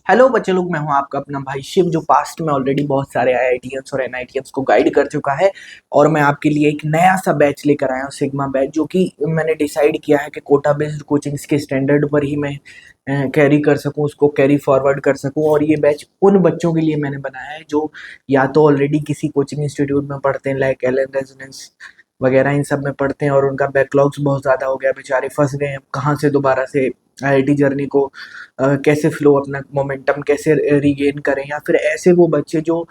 Hello बच्चे लोग, मैं हूं आपका अपना भाई शिव, जो पास्ट में ऑलरेडी बहुत सारे आईआईटीएंस और एनआईटीएंस को गाइड कर चुका है। और मैं आपके लिए एक नया सा बैच लेकर आया हूं, सिग्मा बैच, जो कि मैंने डिसाइड किया है कि कोटा बेस्ड कोचिंग्स के स्टैंडर्ड पर ही मैं कैरी कर सकूं, उसको कैरी फॉरवर्ड कर सकूं। और ये बैच उन बच्चों के लिए मैंने बनाया है जो या तो ऑलरेडी किसी कोचिंग इंस्टीट्यूट में पढ़ते हैं, लाइक एलन रेजोनेंस वगैरह इन सब में पढ़ते हैं, और उनका बैकलॉग्स बहुत ज़्यादा हो गया, बेचारे फंस गए हैं कहाँ से दोबारा से आईआईटी जर्नी को कैसे फ्लो, अपना मोमेंटम कैसे रिगेन करें। या फिर ऐसे वो बच्चे जो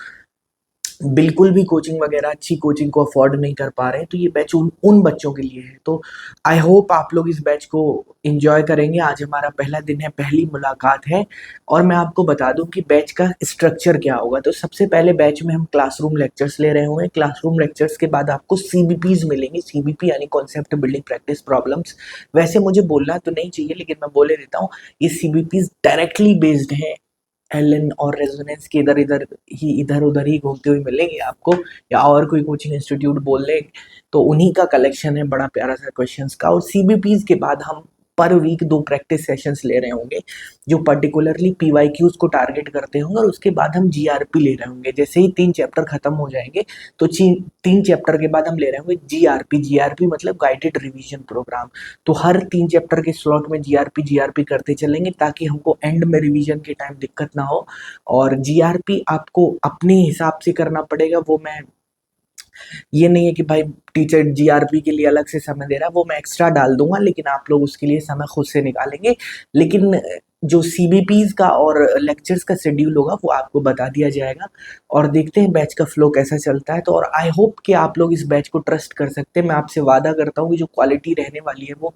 बिल्कुल भी कोचिंग वगैरह अच्छी कोचिंग को अफोर्ड नहीं कर पा रहे हैं, तो ये बैच उन उन बच्चों के लिए है। तो आई होप आप लोग इस बैच को एंजॉय करेंगे। आज हमारा पहला दिन है, पहली मुलाकात है। और मैं आपको बता दूं कि बैच का स्ट्रक्चर क्या होगा। तो सबसे पहले बैच में हम क्लासरूम लेक्चर्स ले रहे होंगे। क्लासरूम लेक्चर्स के बाद आपको सीबीपीज मिलेंगे। सीबीपी यानी कॉन्सेप्ट बिल्डिंग प्रैक्टिस प्रॉब्लम्स। वैसे मुझे बोलना तो नहीं चाहिए, लेकिन मैं बोले देता हूँ, ये सीबीपीज डायरेक्टली बेस्ड है एलन और रेजोनेंस के इधर उधर ही घूमते हुए मिलेंगे आपको, या और कोई कोचिंग इंस्टीट्यूट बोल ले तो उन्हीं का कलेक्शन है बड़ा प्यारा सा क्वेश्चंस का। और सीबीपीज के बाद हम पर वीक 2 प्रैक्टिस सेशंस ले रहे होंगे, जो पर्टिकुलरली पीवाईक्यूज को टारगेट करते होंगे। और उसके बाद हम जीआरपी ले रहे होंगे। जैसे ही 3 चैप्टर खत्म हो जाएंगे, तो 3 चैप्टर के बाद हम ले रहे होंगे जीआरपी। जीआरपी मतलब गाइडेड रिवीजन प्रोग्राम। तो हर 3 चैप्टर के स्लॉट में जीआरपी जीआरपी करते चलेंगे, ताकि हमको एंड में रिवीजन के टाइम दिक्कत ना हो। और जीआरपी आपको अपने हिसाब से करना पड़ेगा। वो मैं ये नहीं है कि भाई टीचर जीआरपी के लिए अलग से समय दे रहा है, वो मैं एक्स्ट्रा डाल दूंगा, लेकिन आप लोग उसके लिए समय खुद से निकालेंगे। लेकिन जो सीबीपीज का और लेक्चर्स का शेड्यूल होगा वो आपको बता दिया जाएगा। और देखते हैं बैच का फ्लो कैसा चलता है। तो और आई होप कि आप लोग इस बैच को ट्रस्ट कर सकते हैं। मैं आपसे वादा करता हूँ कि जो क्वालिटी रहने वाली है वो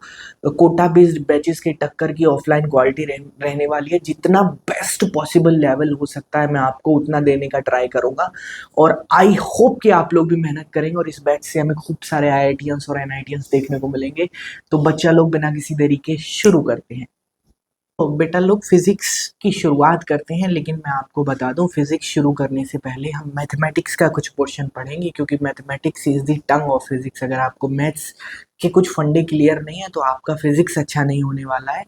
कोटा बेस्ड बैचेस की टक्कर की ऑफलाइन क्वालिटी रहने वाली है। जितना बेस्ट पॉसिबल लेवल हो सकता है मैं आपको उतना देने का ट्राई करूंगा। और आई होप कि आप लोग भी मेहनत करेंगे, और इस बैच से हमें खूब सारे आईआईटीएंस और एनआईटीएंस देखने को मिलेंगे। तो बच्चा लोग बिना किसी देरी के शुरू करते हैं। तो बेटा लोग फिजिक्स की शुरुआत करते हैं, लेकिन मैं आपको बता दूं, फिजिक्स शुरू करने से पहले हम मैथमेटिक्स का कुछ पोर्शन पढ़ेंगे, क्योंकि mathematics is the tongue of physics. अगर आपको मैथ्स के कुछ फंडे क्लियर नहीं है तो आपका फिजिक्स अच्छा नहीं होने वाला है।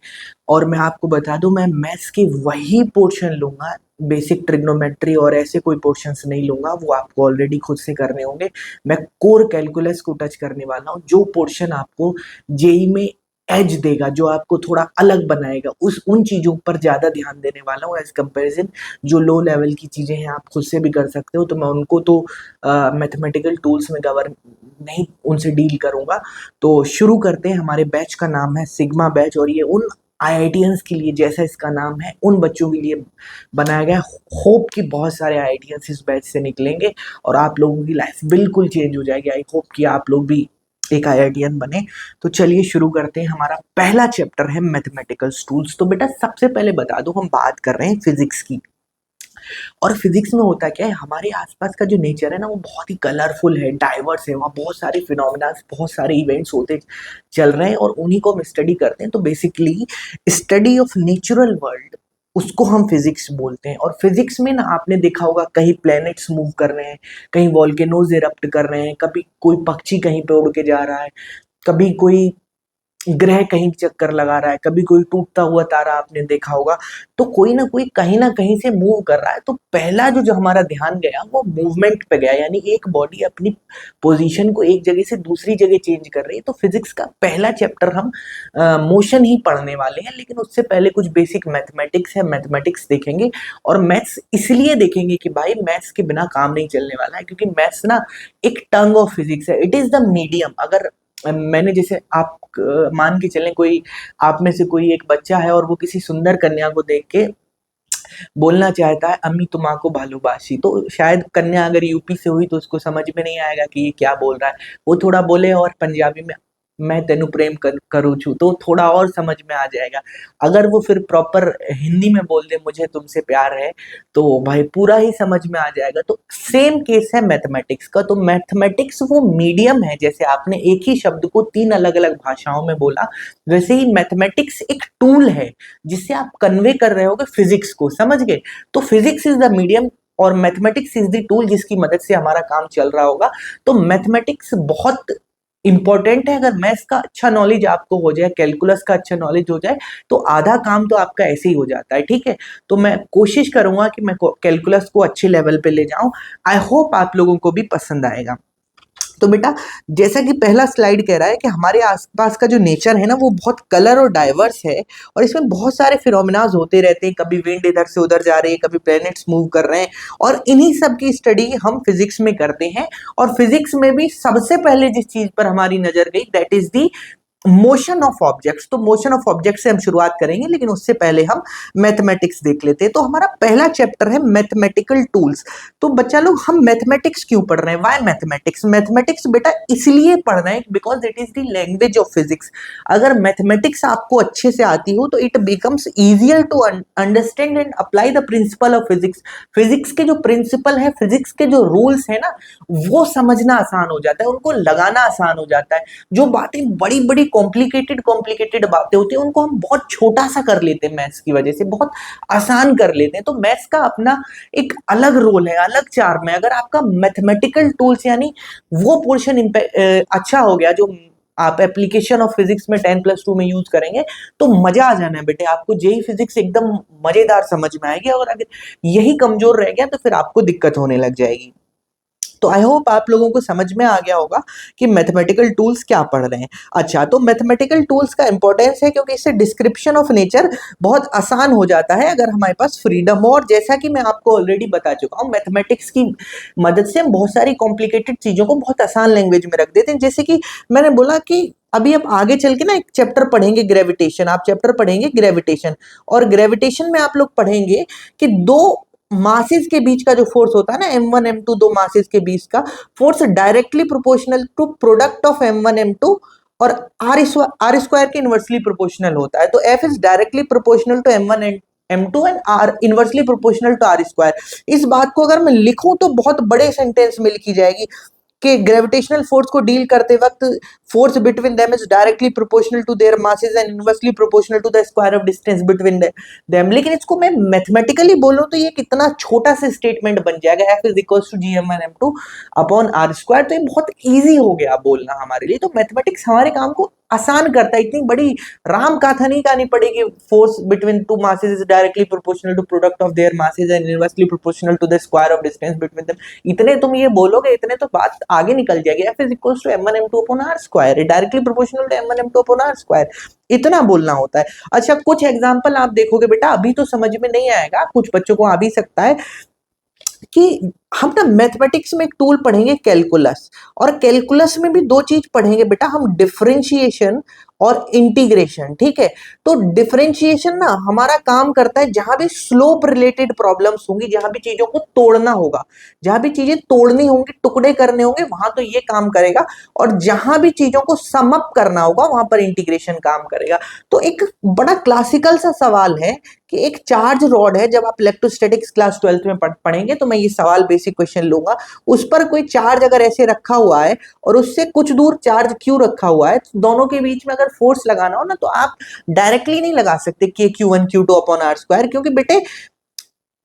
और मैं आपको बता दूं, मैं मैथ्स के वही पोर्शन लूंगा, बेसिक ट्रिग्नोमेट्री और ऐसे कोई पोर्शंस नहीं लूंगा, वो आपको ऑलरेडी खुद से करने होंगे। मैं कोर कैलकुलस को टच करने वाला हूँ, जो पोर्शन आपको जेई में एज देगा, जो आपको थोड़ा अलग बनाएगा। उस उन चीज़ों पर ज़्यादा ध्यान देने वाला हूँ एज कंपैरिजन। जो लो लेवल की चीज़ें हैं आप खुद से भी कर सकते हो, तो मैं उनको तो मैथमेटिकल टूल्स में कवर नहीं, उनसे डील करूँगा। तो शुरू करते हैं। हमारे बैच का नाम है सिग्मा बैच, और ये उन आईआईटीएंस के लिए, जैसा इसका नाम है, उन बच्चों के लिए बनाया गया। होप कि बहुत सारे आईआईटीएंस इस बैच से निकलेंगे और आप लोगों की लाइफ बिल्कुल चेंज हो जाएगी। आई होप कि आप लोग भी एक आईआईटीएन बने। तो चलिए शुरू करते हैं। हमारा पहला चैप्टर है मैथमेटिकल टूल्स। तो बेटा सबसे पहले बता दो, हम बात कर रहे हैं फिजिक्स की। और फिजिक्स में होता क्या है, हमारे आसपास का जो नेचर है ना, वो बहुत ही कलरफुल है, डाइवर्स है। वहाँ बहुत सारे फिनोमिना, बहुत सारे इवेंट्स होते चल रहे हैं, और उन्हीं को हम स्टडी करते हैं। तो basically study of natural world, उसको हम फिजिक्स बोलते हैं। और फिजिक्स में ना आपने देखा होगा, कहीं प्लैनेट्स मूव कर रहे हैं, कहीं वॉल्केनोज इरप्ट कर रहे हैं, कभी कोई पक्षी कहीं पे उड़ के जा रहा है, कभी कोई ग्रह कहीं चक्कर लगा रहा है, कभी कोई टूटता हुआ तारा आपने देखा होगा। तो कोई ना कहीं से मूव कर रहा है। तो पहला जो हमारा ध्यान गया वो मूवमेंट पे गया, यानी एक बॉडी अपनी पोजीशन को एक जगह से दूसरी जगह चेंज कर रही है। तो फिजिक्स का पहला चैप्टर हम मोशन ही पढ़ने वाले हैं, लेकिन उससे पहले कुछ बेसिक मैथमेटिक्स है, मैथमेटिक्स देखेंगे। और मैथ्स इसलिए देखेंगे कि भाई मैथ्स के बिना काम नहीं चलने वाला है, क्योंकि मैथ्स ना एक टंग ऑफ फिजिक्स है, इट इज द मीडियम। अगर मैंने जैसे आप मान के चलें, कोई आप में से कोई एक बच्चा है और वो किसी सुंदर कन्या को देख के बोलना चाहता है, अम्मी तुम्हाको भालूबासी, तो शायद कन्या अगर यूपी से हुई तो उसको समझ में नहीं आएगा कि ये क्या बोल रहा है। वो थोड़ा बोले और पंजाबी में मैं तेनू प्रेम करूँ छू, तो थोड़ा और समझ में आ जाएगा। अगर वो फिर प्रॉपर हिंदी में बोल दे मुझे तुमसे प्यार है, तो भाई पूरा ही समझ में आ जाएगा। तो सेम केस है मैथमेटिक्स का। तो मैथमेटिक्स वो मीडियम है, जैसे आपने एक ही शब्द को 3 अलग अलग भाषाओं में बोला, वैसे ही मैथमेटिक्स एक टूल है जिससे आप कन्वे कर रहे होगे फिजिक्स को, समझ गए। तो फिजिक्स इज द मीडियम और मैथमेटिक्स इज द टूल जिसकी मदद से हमारा काम चल रहा होगा। तो मैथमेटिक्स बहुत इंपॉर्टेंट है। अगर मैथ्स का अच्छा नॉलेज आपको हो जाए, कैलकुलस का अच्छा नॉलेज हो जाए, तो आधा काम तो आपका ऐसे ही हो जाता है, ठीक है। तो मैं कोशिश करूंगा कि मैं कैलकुलस को अच्छे लेवल पे ले जाऊं। आई होप आप लोगों को भी पसंद आएगा। तो बेटा, जैसा कि पहला स्लाइड कह रहा है कि हमारे आसपास का जो नेचर है ना, वो बहुत कलर और डाइवर्स है, और इसमें बहुत सारे फिनोमिनाज होते रहते हैं। कभी विंड इधर से उधर जा रही है, कभी प्लैनेट्स मूव कर रहे हैं, और इन्हीं सब की स्टडी हम फिजिक्स में करते हैं। और फिजिक्स में भी सबसे पहले जिस चीज पर हमारी नजर गई, that is the motion of objects. तो मोशन ऑफ ऑब्जेक्ट से हम शुरुआत करेंगे, लेकिन उससे पहले हम मैथमेटिक्स देख लेते हैं। तो हमारा पहला चैप्टर है मैथमेटिकल टूल्स। तो बच्चा लोग, हम मैथमेटिक्स क्यों पढ़ रहे हैं? Why mathematics? मैथमेटिक्स बेटा इसलिए पढ़ रहे हैं because it is the language of physics. अगर मैथमेटिक्स आपको अच्छे से आती हो तो it becomes easier to understand and apply the principle of physics. Physics के जो प्रिंसिपल है, फिजिक्स के जो रूल्स है ना, वो समझना आसान हो जाता है, उनको लगाना आसान हो जाता है। जो बातें बड़ी बड़ी कॉम्प्लिकेटेड बातें होती हैं, उनको हम बहुत छोटा सा कर लेते हैं, मैथ्स की वजह से बहुत आसान कर लेते हैं। तो मैथ्स का अपना एक अलग रोल है, अलग चार्म है। अगर आपका मैथमेटिकल टूल्स यानी वो पोर्शन अच्छा हो गया जो आप एप्लीकेशन ऑफ फिजिक्स में 10+2 में यूज करेंगे, तो मजा आ जाना है बेटे। आपको जेई फिजिक्स एकदम मजेदार समझ में आएगी, और अगर यही कमजोर रह गया तो फिर आपको दिक्कत होने लग जाएगी। तो आई होप आप लोगों को समझ में आ गया होगा कि मैथमेटिकल टूल्स क्या पढ़ रहे हैं। अच्छा, तो मैथमेटिकल टूल्स का इंपॉर्टेंस है क्योंकि इससे डिस्क्रिप्शन ऑफ नेचर बहुत आसान हो जाता है अगर हमारे पास फ्रीडम हो। और जैसा कि मैं आपको ऑलरेडी बता चुका हूँ, मैथमेटिक्स की मदद से हम बहुत सारी कॉम्प्लिकेटेड चीजों को बहुत आसान लैंग्वेज में रख देते हैं। जैसे कि मैंने बोला कि अभी आप आगे चल के ना एक चैप्टर पढ़ेंगे ग्रेविटेशन, आप चैप्टर पढ़ेंगे ग्रेविटेशन, और ग्रेविटेशन में आप लोग पढ़ेंगे कि दो मासेस के बीच का जो फोर्स होता है ना, m1 m2, दो मासेस के बीच का force directly proportional to product of m1 m2, और आर स्क्वायर के इनवर्सली प्रोपोर्शनल होता है। तो F is directly proportional to m1 m2 and r inversely proportional to r square. इस बात को अगर मैं लिखूं तो बहुत बड़े सेंटेंस में लिखी जाएगी कि ग्रेविटेशनल फोर्स को डील करते वक्त force between them is directly proportional to their masses and inversely proportional to the square of distance between them. लेकिन इसको मैं मैथमेटिकली बोलूं तो ये कितना छोटा सा स्टेटमेंट बन जाएगा, F is equals to gm1 m2 upon r square. तो ये बहुत इजी हो गया बोलना हमारे लिए। तो मैथमेटिक्स हमारे काम को आसान करता है, इतनी बड़ी राम कथा नहीं कहनी पड़ेगी। Force between two masses is directly proportional to product of their masses and inversely proportional to the square of distance between them. इतने तुम ये बोलोगे, इतने तो बात आगे निकल जाएगी। F is equals to m1 m2 upon r square, directly proportional to m1 m2 upon r square. इतना बोलना होता है। अच्छा, कुछ एग्जांपल आप देखोगे बेटा, अभी तो समझ में नहीं आएगा, कुछ बच्चों को आ भी सकता है कि हम ना मैथमेटिक्स में एक टूल पढ़ेंगे कैलकुलस, और कैलकुलस में भी दो चीज पढ़ेंगे बेटा, हम डिफरेंशिएशन और इंटीग्रेशन। ठीक है, तो डिफरेंशिएशन ना हमारा काम करता है जहां भी स्लोप रिलेटेड प्रॉब्लम्स होंगी, जहां भी चीजों को तोड़ना होगा, जहां भी चीजें तोड़नी होंगी, टुकड़े करने होंगे, वहां तो ये काम करेगा। और जहां भी चीजों को सम अप करना होगा, वहां पर इंटीग्रेशन काम करेगा। तो एक बड़ा क्लासिकल सा सवाल है कि एक चार्ज रॉड है, जब आप इलेक्ट्रोस्टैटिक्स क्लास 12th में पढ़ेंगे तो मैं ये सवाल बेसिक क्वेश्चन लूंगा। उस पर कोई चार्ज अगर ऐसे रखा हुआ है और उससे कुछ दूर चार्ज क्यू रखा हुआ है, तो दोनों के बीच में अगर फोर्स लगाना हो ना, तो आप डायरेक्टली नहीं लगा सकते के Q1 Q2 upon r square, क्योंकि बेटे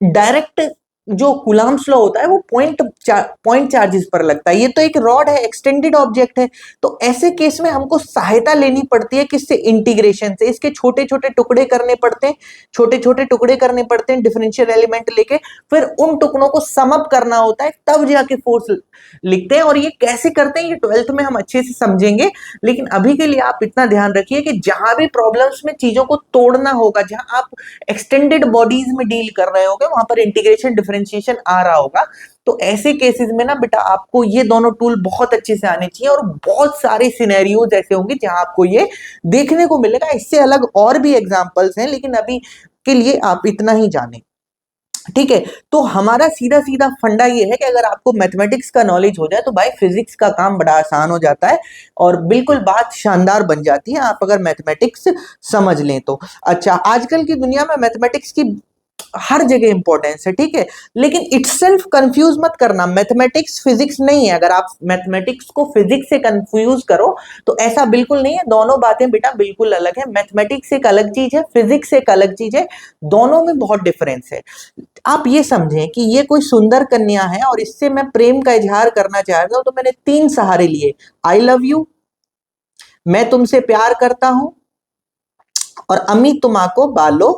डायरेक्ट जो कूलम्ब्स लॉ होता है वो पॉइंट चार्जेस पर लगता है। ये तो एक रॉड है, एक्सटेंडेड ऑब्जेक्ट है। तो ऐसे केस में हमको सहायता लेनी पड़ती है किससे? इंटीग्रेशन से। इसके छोटे छोटे टुकड़े करने पड़ते हैं, छोटे छोटे टुकड़े करने पड़ते हैं डिफरेंशियल एलिमेंट लेके, फिर उन टुकड़ों को सम अप करना होता है, तब जाके फोर्स लिखते हैं। और ये कैसे करते हैं, ये 12th में हम अच्छे से समझेंगे। लेकिन अभी के लिए आप इतना ध्यान रखिए कि जहां भी प्रॉब्लम्स में चीजों को तोड़ना होगा, जहां आप एक्सटेंडेड बॉडीज में डील कर रहे होगे, वहां पर इंटीग्रेशन डिफरेंशिएशन आ रहा होगा। तो ऐसे केसेस में ना बेटा आपको ये दोनों टूल बहुत अच्छे से आने चाहिए, और बहुत सारे सिनेरियोज ऐसे होंगे जहां आपको ये देखने को मिलेगा। इससे अलग और भी एग्जांपल्स हैं, लेकिन अभी के लिए आप इतना ही जानें। ठीक है, तो हमारा सीधा सीधा फंडा ये है कि अगर आपको मैथमेटिक्स का नॉलेज हो जाए तो भाई फिजिक्स का काम बड़ा आसान हो जाता है, और बिल्कुल बात शानदार बन जाती है आप अगर मैथमेटिक्स समझ लें तो। अच्छा, आजकल की दुनिया में मैथमेटिक्स की हर जगह इंपॉर्टेंस है, ठीक है, लेकिन इटसेल्फ कंफ्यूज मत करना। मैथमेटिक्स फिजिक्स नहीं है। अगर आप मैथमेटिक्स को फिजिक्स से कंफ्यूज करो तो ऐसा बिल्कुल नहीं है। दोनों बातें बेटा बिल्कुल अलग है। मैथमेटिक्स एक अलग चीज है, फिजिक्स एक अलग चीज है, दोनों में बहुत डिफरेंस है। आप ये समझें कि ये कोई सुंदर कन्या है और इससे मैं प्रेम का इजहार करना चाहता हूं, तो मैंने 3 सहारे लिए, आई लव यू, मैं तुमसे प्यार करता हूं, और अम्मी तुम्हाको बालो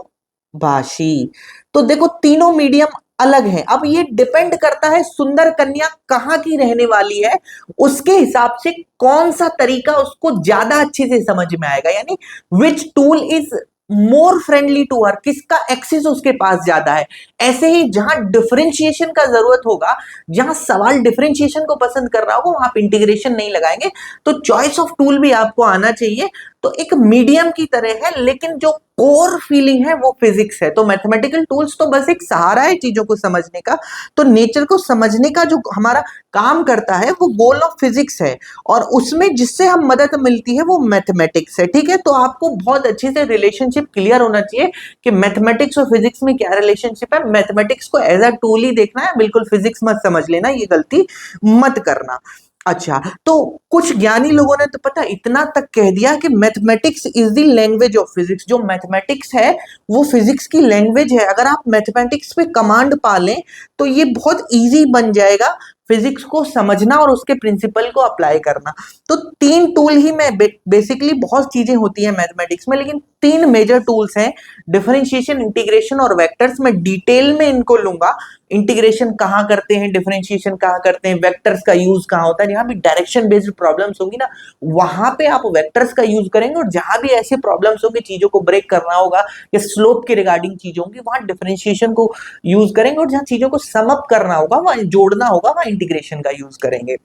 भाषी। तो देखो तीनों मीडियम अलग हैं। अब ये डिपेंड करता है सुंदर कन्या कहाँ की रहने वाली है, उसके हिसाब से कौन सा तरीका उसको ज्यादा अच्छे से समझ में आएगा, यानी which tool is more friendly to her, किसका एक्सेस उसके पास ज्यादा है। ऐसे ही जहां डिफरेंशिएशन का जरूरत होगा, जहां सवाल डिफरेंशिएशन को पसंद कर रहा होगा, वहां आप इंटीग्रेशन नहीं लगाएंगे। तो चॉइस ऑफ टूल भी आपको आना चाहिए। तो एक मीडियम की तरह है, लेकिन जो कोर फीलिंग है वो फिजिक्स है। तो मैथमेटिकल टूल्स तो बस एक सहारा है चीजों को समझने का। तो नेचर को समझने का जो हमारा काम करता है वो गोल ऑफ फिजिक्स है, और उसमें जिससे हम मदद मिलती है वो मैथमेटिक्स है। ठीक है, तो आपको बहुत अच्छे से रिलेशनशिप क्लियर होना चाहिए कि मैथमेटिक्स और फिजिक्स में क्या रिलेशनशिप है। मैथमेटिक्स को एज अ टूल ही देखना है, बिल्कुल फिजिक्स मत समझ लेना, ये गलती मत करना। अच्छा, तो कुछ ज्ञानी लोगों ने तो पता इतना तक कह दिया कि mathematics is the language of physics. जो मैथमेटिक्स है वो फिजिक्स की लैंग्वेज है। अगर आप मैथमेटिक्स पे कमांड पा लें तो ये बहुत इजी बन जाएगा फिजिक्स को समझना और उसके प्रिंसिपल को अप्लाई करना। तो तीन टूल ही मैं बेसिकली बहुत चीजें होती है मैथमेटिक्स में, लेकिन तीन मेजर टूल्स हैं, डिफरेंशिएशन, इंटीग्रेशन और वेक्टर्स। मैं डिटेल में इनको लूंगा, इंटीग्रेशन कहाँ करते हैं, डिफरेंशिएशन कहाँ करते हैं, वेक्टर्स का यूज कहाँ होता है। जहां भी डायरेक्शन बेस्ड प्रॉब्लम्स होंगी ना, वहां पे आप वेक्टर्स का यूज करेंगे, और जहां भी ऐसे प्रॉब्लम्स होंगे, चीजों को ब्रेक करना होगा या स्लोप के रिगार्डिंग चीजें होंगी, वहां डिफरेंशिएशन को यूज करेंगे, और जहां चीजों को सम अप करना होगा, वहां जोड़ना होगा, वहां इंटीग्रेशन का यूज करेंगे।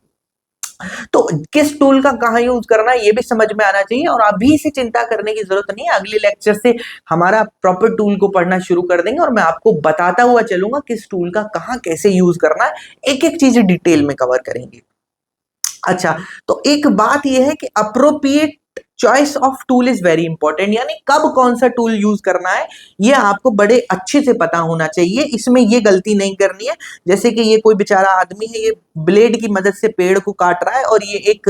तो किस टूल का कहां यूज करना है ये भी समझ में आना चाहिए, और अभी से चिंता करने की जरूरत नहीं है। अगले लेक्चर से हमारा प्रॉपर टूल को पढ़ना शुरू कर देंगे, और मैं आपको बताता हुआ चलूंगा किस टूल का कहां कैसे यूज करना है। एक एक चीज डिटेल में कवर करेंगे। अच्छा, तो एक बात यह है कि appropriate choice of tool is very important, यानी कब कौन सा टूल यूज करना है ये आपको बड़े अच्छे से पता होना चाहिए। इसमें ये गलती नहीं करनी है, जैसे कि ये कोई बेचारा आदमी है, ये ब्लेड की मदद से पेड़ को काट रहा है, और ये एक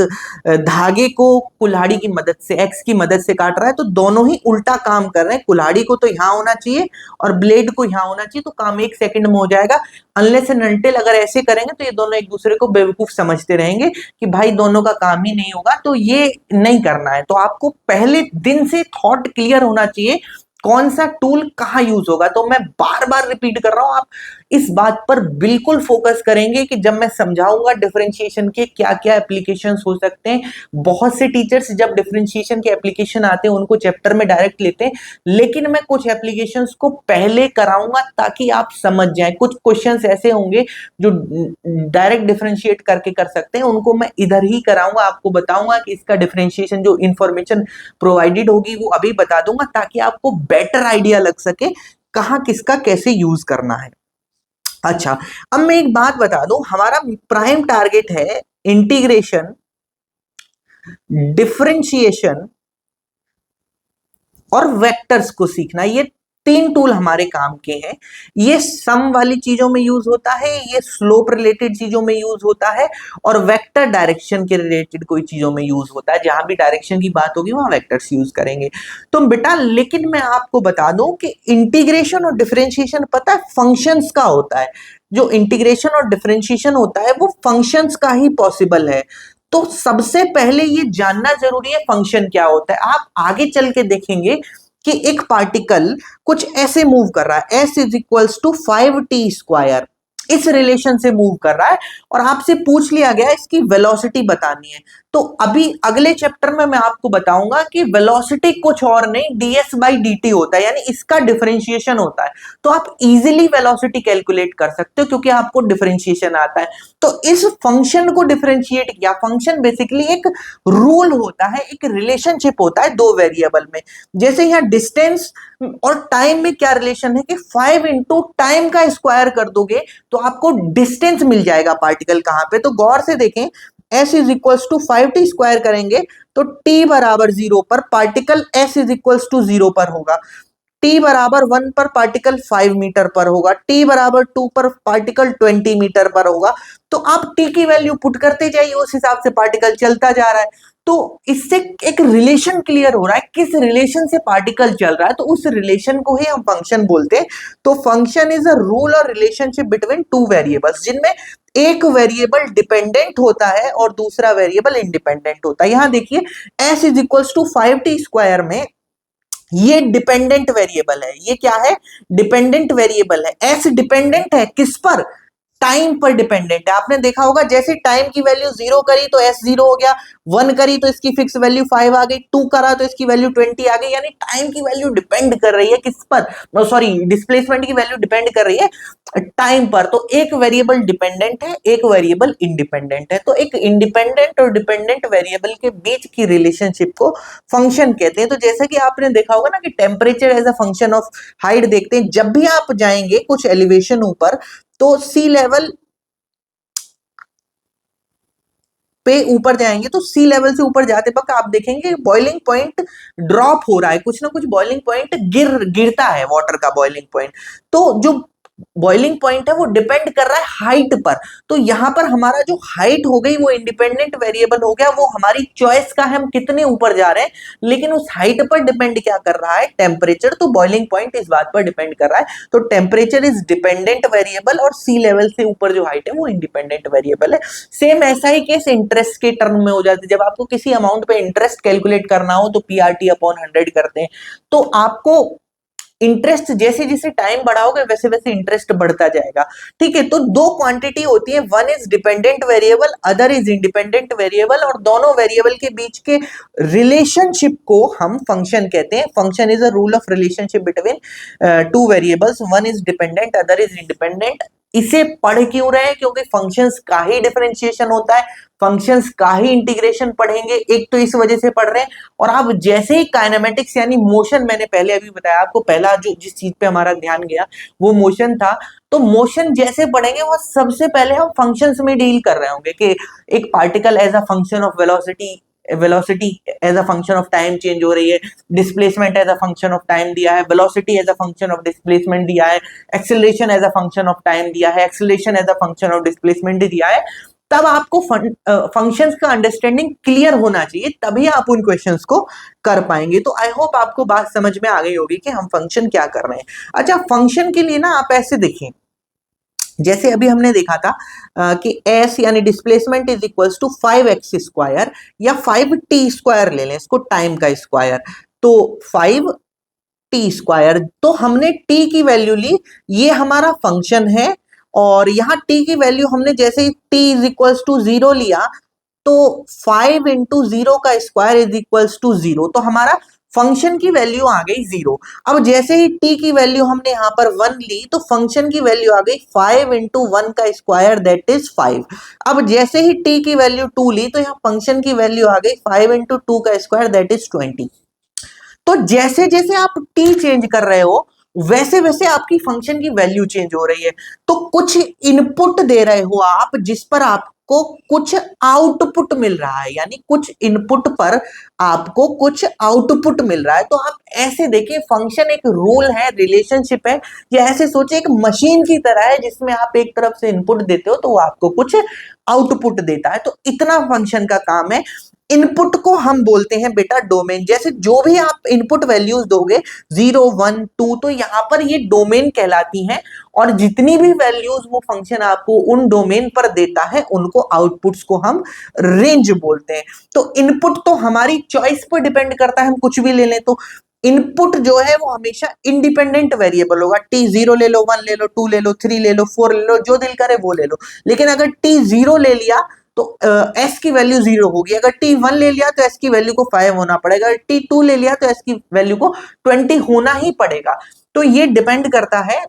धागे को कुल्हाड़ी की मदद से, एक्स की मदद से काट रहा है। तो दोनों ही उल्टा काम कर रहे हैं। कुल्हाड़ी को तो यहां होना चाहिए और ब्लेड को यहां होना चाहिए, तो काम एक सेकंड में हो जाएगा। अनलेस एंड अनटिल अगर ऐसे करेंगे तो ये दोनों एक दूसरे को बेवकूफ समझते रहेंगे कि भाई दोनों का काम ही नहीं होगा। तो ये नहीं करना है। तो आपको पहले दिन से थॉट क्लियर होना चाहिए कौन सा टूल कहाँ यूज होगा। तो मैं बार बार रिपीट कर रहा हूं, आप इस बात पर बिल्कुल फोकस करेंगे कि जब मैं समझाऊंगा डिफरेंशिएशन के क्या क्या एप्लीकेशंस हो सकते हैं। बहुत से टीचर्स जब डिफरेंशिएशन के एप्लीकेशन आते हैं उनको चैप्टर में डायरेक्ट लेते हैं, लेकिन मैं कुछ एप्लीकेशंस को पहले कराऊंगा ताकि आप समझ जाएं। कुछ क्वेश्चंस ऐसे होंगे जो डायरेक्ट डिफरेंशिएट करके कर सकते हैं, उनको मैं इधर ही कराऊंगा, आपको बताऊंगा कि इसका डिफरेंशिएशन जो इंफॉर्मेशन प्रोवाइडेड होगी वो अभी बता दूंगा, ताकि आपको बेटर आइडिया लग सके कहाँ किसका कैसे यूज करना है। अच्छा, अब मैं एक बात बता दूं, हमारा प्राइम टारगेट है इंटीग्रेशन, डिफरेंशिएशन और वेक्टर्स को सीखना। ये तीन टूल हमारे काम के हैं। ये सम वाली चीजों में यूज होता है, ये स्लोप रिलेटेड चीजों में यूज होता है, और वेक्टर डायरेक्शन के रिलेटेड कोई चीजों में यूज होता है। जहां भी डायरेक्शन की बात होगी वहां वेक्टर्स यूज करेंगे। तो बेटा, लेकिन मैं आपको बता दूं कि इंटीग्रेशन और डिफरेंशिएशन पता है फंक्शंस का होता है। जो इंटीग्रेशन और डिफरेंशिएशन होता है वो फंक्शंस का ही पॉसिबल है। तो सबसे पहले ये जानना जरूरी है फंक्शन क्या होता है। आप आगे चल के देखेंगे कि एक पार्टिकल कुछ ऐसे मूव कर रहा है, s is equals to 5t², इस रिलेशन से मूव कर रहा है, और आपसे पूछ लिया गया इसकी वेलोसिटी बतानी है। तो अभी अगले चैप्टर में मैं आपको बताऊंगा कि वेलोसिटी कुछ और नहीं ds/dt होता है, यानी इसका डिफरेंशिएशन होता है। तो आप इजीली वेलोसिटी कैलकुलेट कर सकते हो क्योंकि आपको डिफरेंशिएशन आता है। तो इस फंक्शन को डिफरेंशिएट किया। फंक्शन बेसिकली एक रूल होता है, एक रिलेशनशिप होता है दो वेरिएबल में। जैसे यहाँ डिस्टेंस और टाइम में क्या रिलेशन है कि 5 इंटू टाइम का स्क्वायर कर दोगे तो आपको डिस्टेंस मिल जाएगा पार्टिकल कहां पे। तो गौर से देखें, s is equals to 5t² करेंगे तो t बराबर 0 पर particle s is equals to 0 पर होगा, t बराबर 1 पर पार्टिकल 5 मीटर पर होगा, t बराबर 2 पर पार्टिकल 20 मीटर पर होगा। तो आप t की वैल्यू पुट करते जाइए, उस हिसाब से पार्टिकल चलता जा रहा है। तो इससे एक रिलेशन क्लियर हो रहा है, किस रिलेशन से पार्टिकल चल रहा है, तो उस रिलेशन को ही हम फंक्शन बोलते हैं। तो फंक्शन इज अ रूल और रिलेशनशिप बिटवीन टू वेरिएबल्स, जिनमें एक वेरिएबल डिपेंडेंट होता है और दूसरा वेरिएबल इंडिपेंडेंट होता है। यहां देखिए s is equals to 5t² में ये डिपेंडेंट वेरिएबल है। ये क्या है? डिपेंडेंट वेरिएबल है। s डिपेंडेंट है किस पर? टाइम पर डिपेंडेंट है। आपने देखा होगा जैसे टाइम की वैल्यू 0 करी तो s 0 हो गया, 1 करी तो इसकी फिक्स वैल्यू 5 आ गई, 2 करा तो इसकी वैल्यू 20 आ गई। यानी टाइम की वैल्यू डिपेंड कर रही है किस पर? सॉरी, डिस्प्लेसमेंट की वैल्यू डिपेंड कर रही है टाइम पर। तो एक वेरिएबल डिपेंडेंट है, एक वेरिएबल इंडिपेंडेंट है। तो एक इंडिपेंडेंट और डिपेंडेंट वेरिएबल के बीच की रिलेशनशिप को फंक्शन कहते हैं। तो जैसे कि आपने देखा होगा ना कि temperature as a function of height देखते हैं, जब भी आप जाएंगे कुछ एलिवेशन ऊपर तो सी लेवल पे ऊपर जाएंगे तो सी लेवल से ऊपर जाते वक्त आप देखेंगे बॉइलिंग पॉइंट ड्रॉप हो रहा है, कुछ ना कुछ बॉइलिंग पॉइंट गिरता है वाटर का बॉइलिंग पॉइंट। तो जो बॉइलिंग पॉइंट है वो डिपेंड कर रहा है हाइट पर। तो यहां पर हमारा जो हाइट हो गई वो इंडिपेंडेंट वेरिएबल हो गया, वो हमारी चॉइस का है हम कितने ऊपर जा रहे हैं। लेकिन उस हाइट पर डिपेंड क्या कर रहा है? टेम्परेचर। तो बॉइलिंग पॉइंट इस बात पर डिपेंड कर रहा है। तो टेम्परेचर इज डिपेंडेंट वेरिएबल और सी लेवल से ऊपर जो हाइट है वो इंडिपेंडेंट वेरिएबल है। सेम ऐसा ही केस इंटरेस्ट के टर्म में हो जाता है। जब आपको किसी अमाउंट पे इंटरेस्ट कैलकुलेट करना हो तो PRT/100 करते हैं। तो आपको इंटरेस्ट जैसे जैसे टाइम बढ़ाओगे वैसे वैसे इंटरेस्ट बढ़ता जाएगा। ठीक है, तो दो क्वांटिटी होती है, one is dependent variable, other is independent variable, और दोनों वेरिएबल के बीच के रिलेशनशिप को हम फंक्शन कहते हैं। Function is a rule of relationship between two variables, one is dependent other is independent. इसे पढ़ क्यों रहे हैं? क्योंकि फंक्शंस का ही डिफरेंशिएशन होता है, फंक्शंस का ही इंटीग्रेशन पढ़ेंगे, एक तो इस वजह से पढ़ रहे हैं। और आप जैसे ही काइनेमेटिक्स यानी मोशन, मैंने पहले अभी बताया आपको, पहला जो जिस चीज पे हमारा ध्यान गया वो मोशन था। तो मोशन जैसे पढ़ेंगे वो सबसे पहले हम फंक्शंस में डील कर रहे होंगे कि एक particle as a function of velocity, velocity as a function of time change हो रही है, displacement as a function of time दिया है, velocity as a function of displacement दिया है, acceleration as a function of time दिया है, acceleration as a function of displacement दिया है। तब आपको फंक्शंस का अंडरस्टैंडिंग क्लियर होना चाहिए, तभी आप उन क्वेश्चंस को कर पाएंगे। तो आई होप आपको बात समझ में आ गई होगी कि हम फंक्शन क्या कर रहे हैं। अच्छा, फंक्शन के लिए ना आप ऐसे देखें, जैसे अभी हमने देखा था कि s यानी displacement is equals to 5x² या 5t² ले लें इसको, टाइम का स्क्वायर। तो 5t², तो हमने t की वैल्यू ली, ये हमारा फंक्शन है। और यहाँ t की वैल्यू हमने जैसे ही t इज इक्वल्स टू 0 लिया तो 5 इंटू 0 का स्क्वायर इज इक्वल्स टू 0, तो हमारा फंक्शन की वैल्यू आ गई 0। अब जैसे ही t की वैल्यू हमने यहाँ पर 1 ली तो फंक्शन की वैल्यू आ गई 5 इंटू 1 का स्क्वायर दैट इज 5। अब जैसे ही t की वैल्यू 2 ली तो यहाँ फंक्शन की वैल्यू आ गई 5 इंटू 2 का स्क्वायर दैट इज 20। तो जैसे जैसे आप t चेंज कर रहे हो वैसे वैसे आपकी फंक्शन की वैल्यू चेंज हो रही है। तो कुछ इनपुट दे रहे हो आप जिस पर आपको कुछ आउटपुट मिल रहा है, यानी कुछ इनपुट पर आपको कुछ आउटपुट मिल रहा है। तो आप ऐसे देखिए, फंक्शन एक रूल है, रिलेशनशिप है, या ऐसे सोचे एक मशीन की तरह है जिसमें आप एक तरफ से इनपुट देते हो तो वो आपको कुछ आउटपुट देता है। तो इतना फंक्शन का काम है। इनपुट को हम बोलते हैं बेटा डोमेन। जैसे जो भी आप इनपुट वैल्यूज दोगे 0, 1, 2, तो यहां पर ये डोमेन कहलाती हैं। और जितनी भी वैल्यूज वो फंक्शन आपको उन डोमेन पर देता है उनको आउटपुट्स को हम रेंज बोलते हैं। तो इनपुट तो हमारी चॉइस पर डिपेंड करता है, हम कुछ भी ले लें तो इनपुट जो है वो हमेशा इंडिपेंडेंट वेरिएबल होगा। t 0 ले लो, 1 ले लो, 2 ले लो, 3 ले लो, 4 ले लो, जो दिल करे वो ले लो। लेकिन अगर t 0 ले लिया तो s की वैल्यू 0 होगी। अगर t 1 ले लिया तो s की वैल्यू को 5 होना पड़ेगा, अगर t 2 ले लिया तो s की वैल्यू को 20 होना ही पड़ेगा। तो ये डिपेंड करता है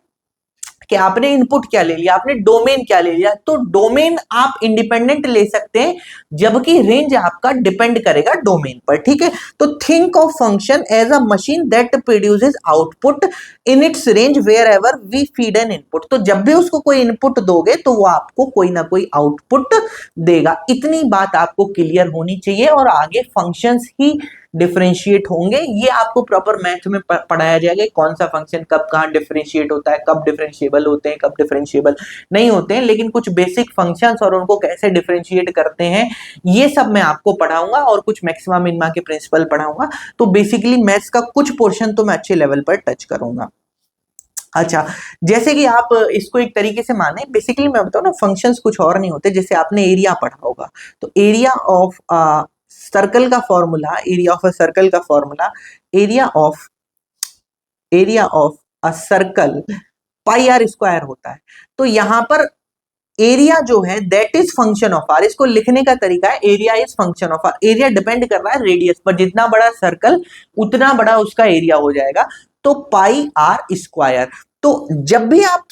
कि आपने इनपुट क्या ले लिया, आपने डोमेन क्या ले लिया। तो डोमेन आप इंडिपेंडेंट ले सकते हैं जबकि रेंज आपका डिपेंड करेगा डोमेन पर। ठीक है, तो think of function as a machine that produces output in its range wherever we feed an input. तो जब भी उसको कोई इनपुट दोगे तो वो आपको कोई ना कोई आउटपुट देगा। इतनी बात आपको क्लियर होनी चाहिए और आगे फंक्शंस ही डिफरेंशिएट होंगे। ये आपको प्रॉपर मैथ में पढ़ाया जाएगा कौन सा फंक्शन कब कहाँ डिफरेंशिएट होता है, कब डिफरेंशिएबल होते हैं, कब डिफरेंशिएबल नहीं होते हैं, लेकिन कुछ बेसिक फंक्शंस और उनको कैसे डिफरेंशिएट करते हैं ये सब मैं आपको पढ़ाऊंगा, और कुछ मैक्सिमा मिनिमा के प्रिंसिपल पढ़ाऊंगा। तो बेसिकली मैथ्स का कुछ पोर्शन तो मैं अच्छे लेवल पर टच करूंगा। अच्छा, जैसे कि आप इसको एक तरीके से माने, बेसिकली मैं बताऊं ना, फंक्शंस कुछ और नहीं होते। जैसे आपने एरिया पढ़ा होगा, तो एरिया ऑफ सर्कल का formula, area of a circle का formula, area of a circle pi r square होता है। तो यहां पर एरिया जो है that is function of r, इसको लिखने का तरीका है area is function of r. Area depend कर रहा है रेडियस पर, जितना बड़ा सर्कल उतना बड़ा उसका एरिया हो जाएगा, तो पाई आर स्क्वायर। तो जब भी आप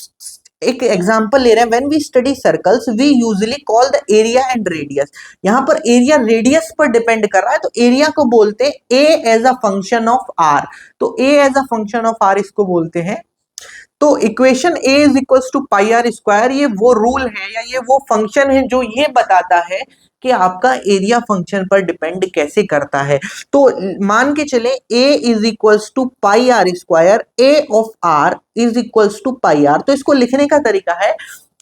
एक एग्जांपल ले रहे हैं, when we study circles we usually call the area and radius. यहां पर एरिया रेडियस पर डिपेंड कर रहा है, तो एरिया को बोलते हैं A as a function of r. तो A as a function of r इसको बोलते हैं। तो equation A is equals to pi r square, ये वो रूल है या ये वो फंक्शन है जो ये बताता है कि आपका एरिया फंक्शन पर डिपेंड कैसे करता है। तो मान के चले A is equals to pi r square, A of r is equals to pi r. तो इसको लिखने का तरीका है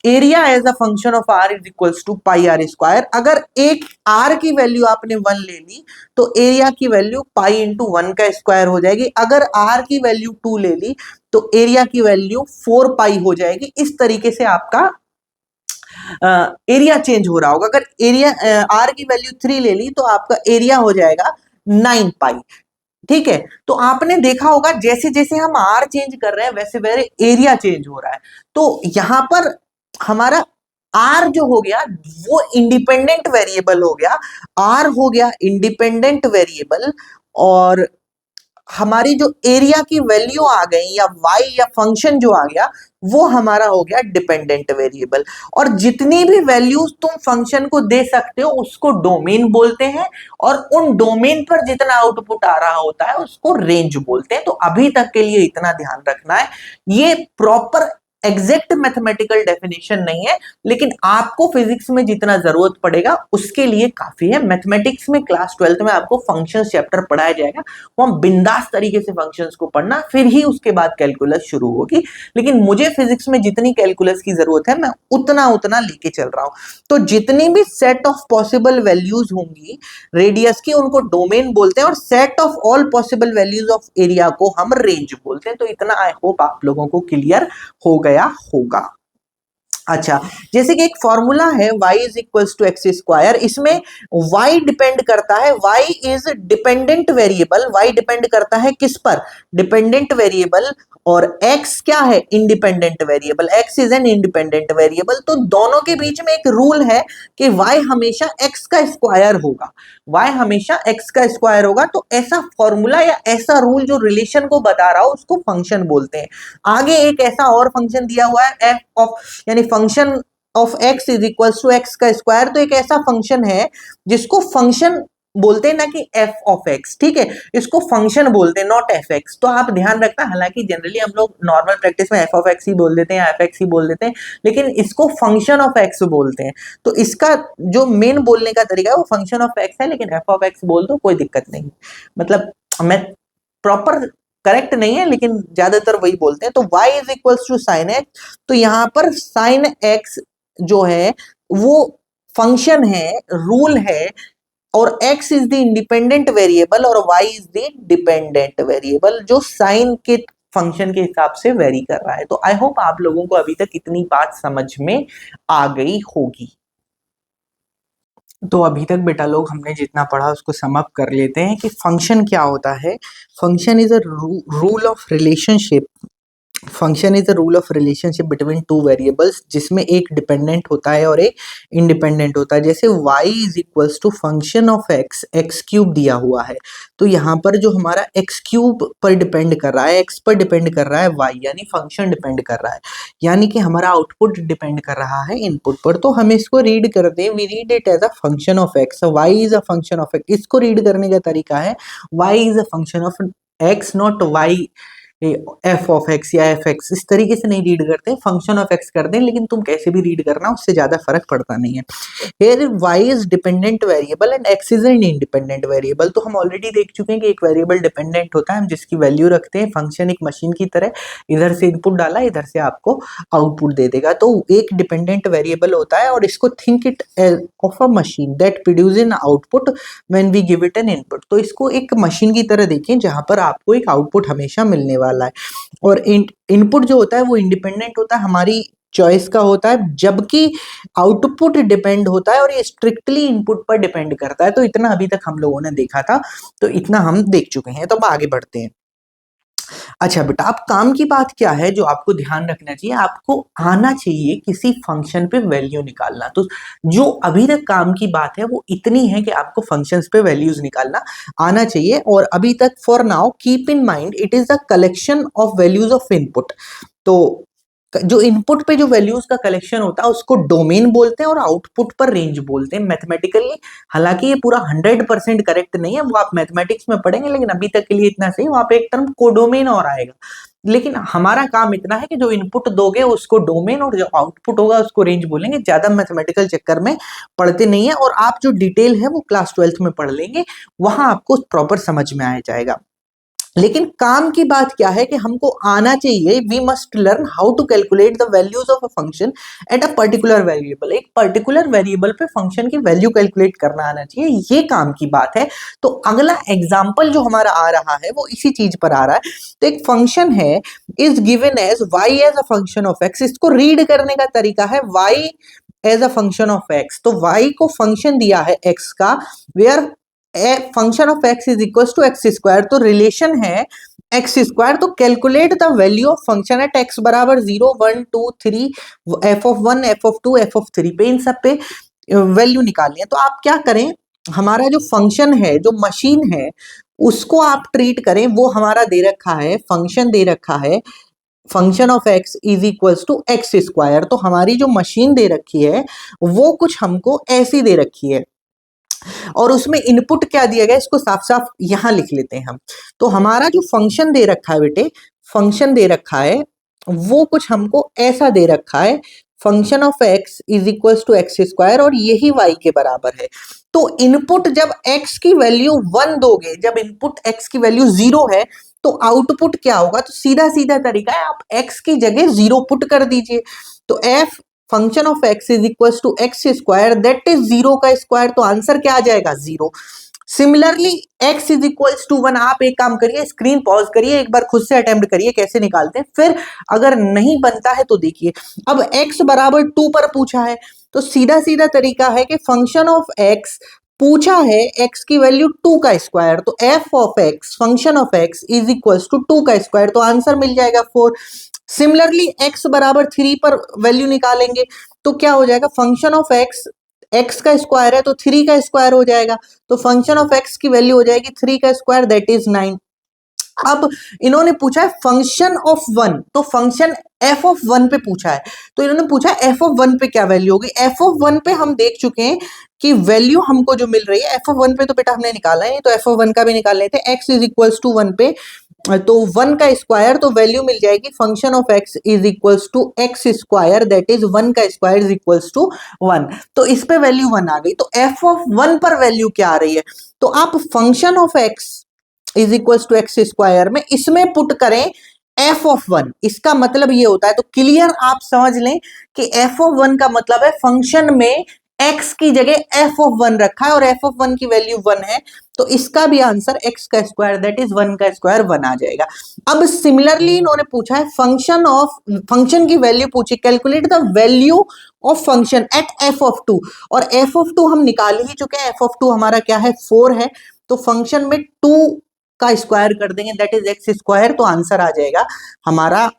area as a function of r is equals to pi r square. अगर एक आर की वैल्यू आपने 1 ले ली तो एरिया की वैल्यू पाई इंटू 1 का स्क्वायर हो जाएगी। अगर आर की वैल्यू 2 ले ली तो एरिया की वैल्यू 4 पाई हो जाएगी। इस तरीके से आपका एरिया चेंज हो रहा होगा। अगर एरिया आर की वैल्यू 3 ले ली तो आपका एरिया हो जाएगा 9 पाई। ठीक है, तो आपने देखा होगा जैसे जैसे हम आर चेंज कर रहे हैं वैसे वैसे एरिया चेंज हो रहा है। तो यहां पर हमारा आर जो हो गया वो इंडिपेंडेंट वेरिएबल हो गया, आर हो गया इंडिपेंडेंट वेरिएबल, और हमारी जो एरिया की वैल्यू आ गई या वाई या फंक्शन जो आ गया वो हमारा हो गया डिपेंडेंट वेरिएबल। और जितनी भी वैल्यूज तुम फंक्शन को दे सकते हो उसको डोमेन बोलते हैं, और उन डोमेन पर जितना आउटपुट आ रहा होता है उसको रेंज बोलते हैं। तो अभी तक के लिए इतना ध्यान रखना है, ये प्रॉपर एग्जैक्ट मैथमेटिकल डेफिनेशन नहीं है, लेकिन आपको फिजिक्स में जितना जरूरत पड़ेगा उसके लिए काफी है। मैथमेटिक्स में क्लास 12th में आपको फंक्शंस चैप्टर पढ़ाया जाएगा, वो हम बिंदास तरीके से फंक्शंस को पढ़ना, फिर ही उसके बाद कैलकुलस शुरू होगी। लेकिन मुझे फिजिक्स में जितनी कैलकुलस की जरूरत है मैं उतना उतना लेके चल रहा हूं। तो जितनी भी सेट ऑफ पॉसिबल वैल्यूज होंगी रेडियस की उनको डोमेन बोलते हैं, और set of all possible values of area को हम रेंज बोलते हैं। तो इतना आई होप आप लोगों को क्लियर हो गया होगा। अच्छा, जैसे कि एक फॉर्मूला है y is equals to x square, इसमें y डिपेंड करता है, y is dependent variable. y depend करता है किस पर? Dependent variable. और x क्या है? Independent variable. x is an independent variable. तो दोनों के बीच में एक रूल है कि y हमेशा x का स्क्वायर होगा, y हमेशा x का स्क्वायर होगा। तो ऐसा फॉर्मूला या ऐसा रूल जो रिलेशन को बता रहा हो उसको फंक्शन बोलते हैं। आगे एक ऐसा और फंक्शन दिया हुआ है f ऑफ, यानी function of x is equals to x का स्क्वायर। तो एक ऐसा फंक्शन है जिसको फंक्शन बोलते हैं, ना कि f ऑफ x। ठीक है, इसको फंक्शन बोलते हैं, नॉट fx। तो आप ध्यान रखना, हालांकि जनरली हम लोग नॉर्मल प्रैक्टिस में f ऑफ x ही बोल देते हैं या fx ही बोल देते हैं, लेकिन इसको फंक्शन ऑफ x बोलते हैं। तो इसका जो मेन बोलने का तरीका है वो फंक्शन ऑफ x है, लेकिन f ऑफ x बोल दो कोई दिक्कत नहीं। मतलब मैं प्रॉपर करेक्ट नहीं है लेकिन ज्यादातर वही बोलते हैं। तो y is equals to sine x. तो यहां पर साइन एक्स जो है वो फंक्शन है, रूल है, और x is the independent variable और y is the dependent variable जो साइन के फंक्शन के हिसाब से वेरी कर रहा है। तो आई होप आप लोगों को अभी तक इतनी बात समझ में आ गई होगी। तो अभी तक बेटा लोग हमने जितना पढ़ा उसको सम अप कर लेते हैं कि फंक्शन क्या होता है। Function is a rule of relationship. Function is a rule of relationship between two variables, जिसमें एक डिपेंडेंट होता है और एक इंडिपेंडेंट होता है। जैसे y is equals to function of x, x cube दिया हुआ है, तो यहाँ पर जो हमारा x क्यूब पर डिपेंड कर रहा है, x पर डिपेंड कर रहा है y, यानी फंक्शन डिपेंड कर रहा है, यानी कि हमारा आउटपुट डिपेंड कर रहा है इनपुट पर। तो हम इसको रीड करते हैं, we read it as a function of x, y is a function of x। इसको रीड करने का तरीका है y is a function of x, not y f of x या एफ एक्स इस तरीके से नहीं रीड करते, फंक्शन ऑफ एक्स करते हैं, लेकिन तुम कैसे भी रीड करना उससे ज्यादा फर्क पड़ता नहीं है। Here y is dependent variable and x is an independent variable। तो हम ऑलरेडी देख चुके हैं कि एक वेरिएबल डिपेंडेंट होता है, हम जिसकी वैल्यू रखते हैं, फंक्शन एक मशीन की तरह, इधर से इनपुट डाला, इधर से आपको आउटपुट दे देगा। तो एक डिपेंडेंट वेरिएबल होता है और इसको think it of a machine that produce an output when we give it an input. तो इसको एक मशीन की तरह देखिए जहां पर आपको एक आउटपुट हमेशा मिलने वाला है, और इनपुट जो होता है वो इंडिपेंडेंट होता है, हमारी चॉइस का होता है, जबकि आउटपुट डिपेंड होता है और ये स्ट्रिक्टली इनपुट पर डिपेंड करता है। तो इतना अभी तक हम लोगों ने देखा था, तो इतना हम देख चुके हैं। तो अब आगे बढ़ते हैं। अच्छा बेटा, अब काम की बात क्या है जो आपको ध्यान रखना चाहिए, आपको आना चाहिए किसी फंक्शन पे वैल्यू निकालना। तो जो अभी तक काम की बात है वो इतनी है कि आपको फंक्शंस पे वैल्यूज निकालना आना चाहिए। और अभी तक for now keep in mind it is the collection of values of input. तो जो इनपुट पे जो वैल्यूज का कलेक्शन होता है उसको डोमेन बोलते हैं और आउटपुट पर रेंज बोलते हैं मैथमेटिकली। हालांकि ये पूरा 100% करेक्ट नहीं है, वो आप मैथमेटिक्स में पढ़ेंगे, लेकिन अभी तक के लिए इतना सही। वहां पे एक टर्म कोडोमेन और आएगा, लेकिन हमारा काम इतना है कि जो इनपुट दोगे उसको डोमेन और जो आउटपुट होगा उसको रेंज बोलेंगे। ज्यादा मैथमेटिकल चक्कर में पढ़ते नहीं है, और आप जो डिटेल है वो क्लास 12th में पढ़ लेंगे, वहां आपको प्रॉपर समझ में आ जाएगा। लेकिन काम की बात क्या है कि हमको आना चाहिए, we must learn how to calculate the values of a function at a particular variable. एक पर्टिकुलर वेरिएबल पे फंक्शन की वैल्यू कैलकुलेट करना आना चाहिए, ये काम की बात है। तो अगला एग्जांपल जो हमारा आ रहा है वो इसी चीज पर आ रहा है। तो एक फंक्शन है is given as y as a function of x। इसको रीड करने का तरीका है y as a function of x। तो y को फंक्शन दिया है x का, where a function of x is equal to x square. तो रिलेशन है एक्स स्क्वायर। तो calculate the value of function at x बराबर 0 1 2 3 f of 1 f of 2 f of 3 पे, इन सब पे वैल्यू निकालनी है। तो आप क्या करें, हमारा जो फंक्शन है, जो मशीन है, उसको आप ट्रीट करें। वो हमारा दे रखा है, फंक्शन दे रखा है, function of x is equal to x square. तो हमारी जो मशीन दे रखी है वो कुछ हमको ऐसी दे रखी है, और उसमें इनपुट क्या दिया गया इसको साफ साफ यहां लिख लेते हैं हम। तो हमारा जो फंक्शन दे रखा है बेटे, फंक्शन दे रखा है वो कुछ हमको ऐसा दे रखा है, function of x is equal to x square, और यही y के बराबर है। तो इनपुट जब x की वैल्यू 1 दोगे, जब इनपुट x की वैल्यू 0 है, तो आउटपुट क्या होगा। तो सीधा सीधा तरीका है, आप x की जगह 0 पुट कर दीजिए। तो f function of x is equal to x square, that is 0 का स्क्वायर। तो आंसर क्या आ जाएगा, 0। Similarly x is equal to 1। आप एक काम करिए, स्क्रीन पॉज करिए, एक बार खुद से अटेम्प्ट करिए कैसे निकालते हैं, फिर अगर नहीं बनता है तो देखिए। अब x बराबर 2 पर पूछा है, तो सीधा सीधा तरीका है कि फंक्शन ऑफ x पूछा है x की वैल्यू 2 का स्क्वायर। तो f of x function of x is equal to 2 का स्क्वायर। तो आंसर मिल जाएगा 4। सिमिलरली x बराबर 3 पर वैल्यू निकालेंगे, तो क्या हो जाएगा, फंक्शन ऑफ x का स्क्वायर है तो 3 का स्क्वायर हो जाएगा। तो फंक्शन ऑफ x की वैल्यू हो जाएगी 3 का स्क्वायर, दैट इज 9। अब इन्होंने पूछा है फंक्शन ऑफ 1, तो फंक्शन f ऑफ 1 पे पूछा है, तो इन्होंने पूछा है f ऑफ 1 पे क्या वैल्यू होगी। f ऑफ 1 पे हम देख चुके हैं कि वैल्यू हमको जो मिल रही है f ऑफ 1 पे, तो बेटा हमने निकाला है, तो f ऑफ 1 का भी निकाल लेते हैं। x इज इक्वल्स टू 1 पे, तो 1 का स्क्वायर, तो वैल्यू मिल जाएगी function of x is equals to x square, that is 1 का स्क्वायर इज इक्वल्स टू 1। तो इस पे वैल्यू 1 आ गई। तो f ऑफ 1 पर वैल्यू क्या आ रही है, तो आप function of x is equals to x square में इसमें पुट करें f ऑफ 1। इसका मतलब ये होता है, तो क्लियर आप समझ लें कि f ऑफ 1 का मतलब है फंक्शन में x की जगह f ऑफ 1 रखा है और f ऑफ 1 की वैल्यू 1 है, तो इसका भी आंसर x का स्क्वायर दैट इज 1 का स्क्वायर 1 आ जाएगा। अब सिमिलरली इन्होंने पूछा है फंक्शन की वैल्यू पूछी, calculate the value of function eight f of 2, और f ऑफ 2 हम निकाल ही चुके हैं। f ऑफ 2 हमारा क्या है, 4 है, तो फंक्शन में 2 का स्क्वायर कर देंगे, दैट इज एक्स स्क्वायर। तो आंसर आ जाएगा हमारा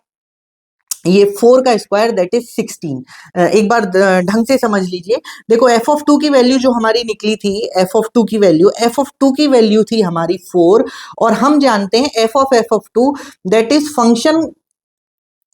ये 4 का स्क्वायर दैट इज 16। एक बार ढंग से समझ लीजिए, देखो f ऑफ 2 की वैल्यू जो हमारी निकली थी, f ऑफ 2 की वैल्यू थी हमारी 4, और हम जानते हैं f of 2 that is function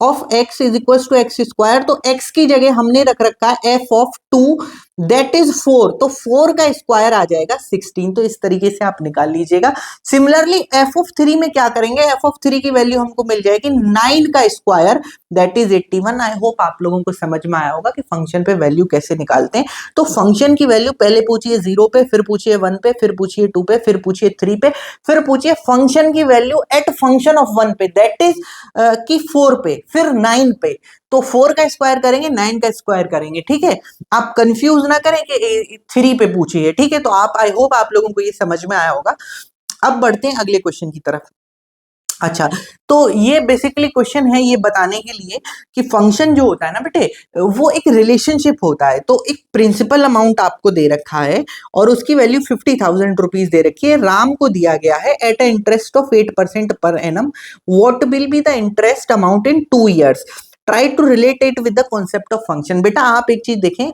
of x is equal to x square, तो एक्स की जगह हमने रख रखा है एफ ऑफ 2 दैट इज 4, तो 4 का स्क्वायर आ जाएगा 16। तो इस तरीके से आप निकाल लीजिएगा। सिमिलरली एफ ऑफ 3 में क्या करेंगे, एफ ऑफ 3 की वैल्यू हमको मिल जाएगी 9 का square that is 81। I hope आप लोगों को समझ में आया होगा कि फंक्शन पे वैल्यू कैसे निकालते हैं। तो फंक्शन की वैल्यू पहले पूछिए 0 पे, फिर पूछिए 1 पे, फिर पूछिए 2 पे, फिर पूछिए 3 पे, फिर पूछिए फंक्शन की वैल्यू एट फंक्शन ऑफ 1 पे दैट इज कि 4 पे, फिर 9 पे। तो 4 का स्क्वायर करेंगे, 9 का स्क्वायर करेंगे, ठीक है। आप कंफ्यूज ना करें कि 3 पे पूछिए, ठीक है। तो आप, आई होप आप लोगों को ये समझ में आया होगा। अब बढ़ते हैं अगले क्वेश्चन की तरफ। अच्छा, तो ये बेसिकली क्वेश्चन है ये बताने के लिए कि फंक्शन जो होता है ना बेटे, वो एक रिलेशनशिप होता है। तो एक प्रिंसिपल अमाउंट आपको दे रखा है और उसकी वैल्यू 50,000 रुपीज दे रखी है। राम को दिया गया है eight A interest of 8% per annum, what will be the interest amount in 2 years, try to relate it with the concept of function. बेटा आप एक चीज देखें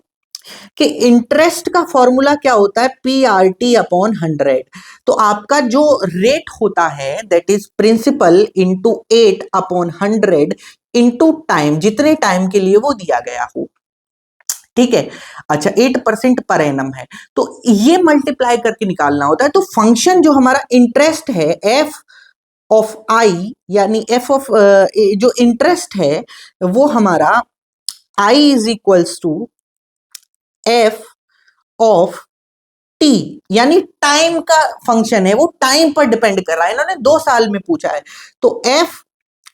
कि इंटरेस्ट का फॉर्मूला क्या होता है, पी आर टी अपॉन 100। तो आपका जो रेट होता है that is principal into 8 upon 100 into time, जितने टाइम के लिए वो दिया गया हो, ठीक है। अच्छा 8% पर एनम है, तो ये मल्टीप्लाई करके निकालना होता है। तो फंक्शन जो हमारा इंटरेस्ट है एफ ऑफ आई, यानी एफ ऑफ जो इंटरेस्ट है वो हमारा I is equals to f of t, यानी टाइम का फंक्शन है, वो टाइम पर डिपेंड कर रहा है। इन्होंने 2 साल में पूछा है, तो एफ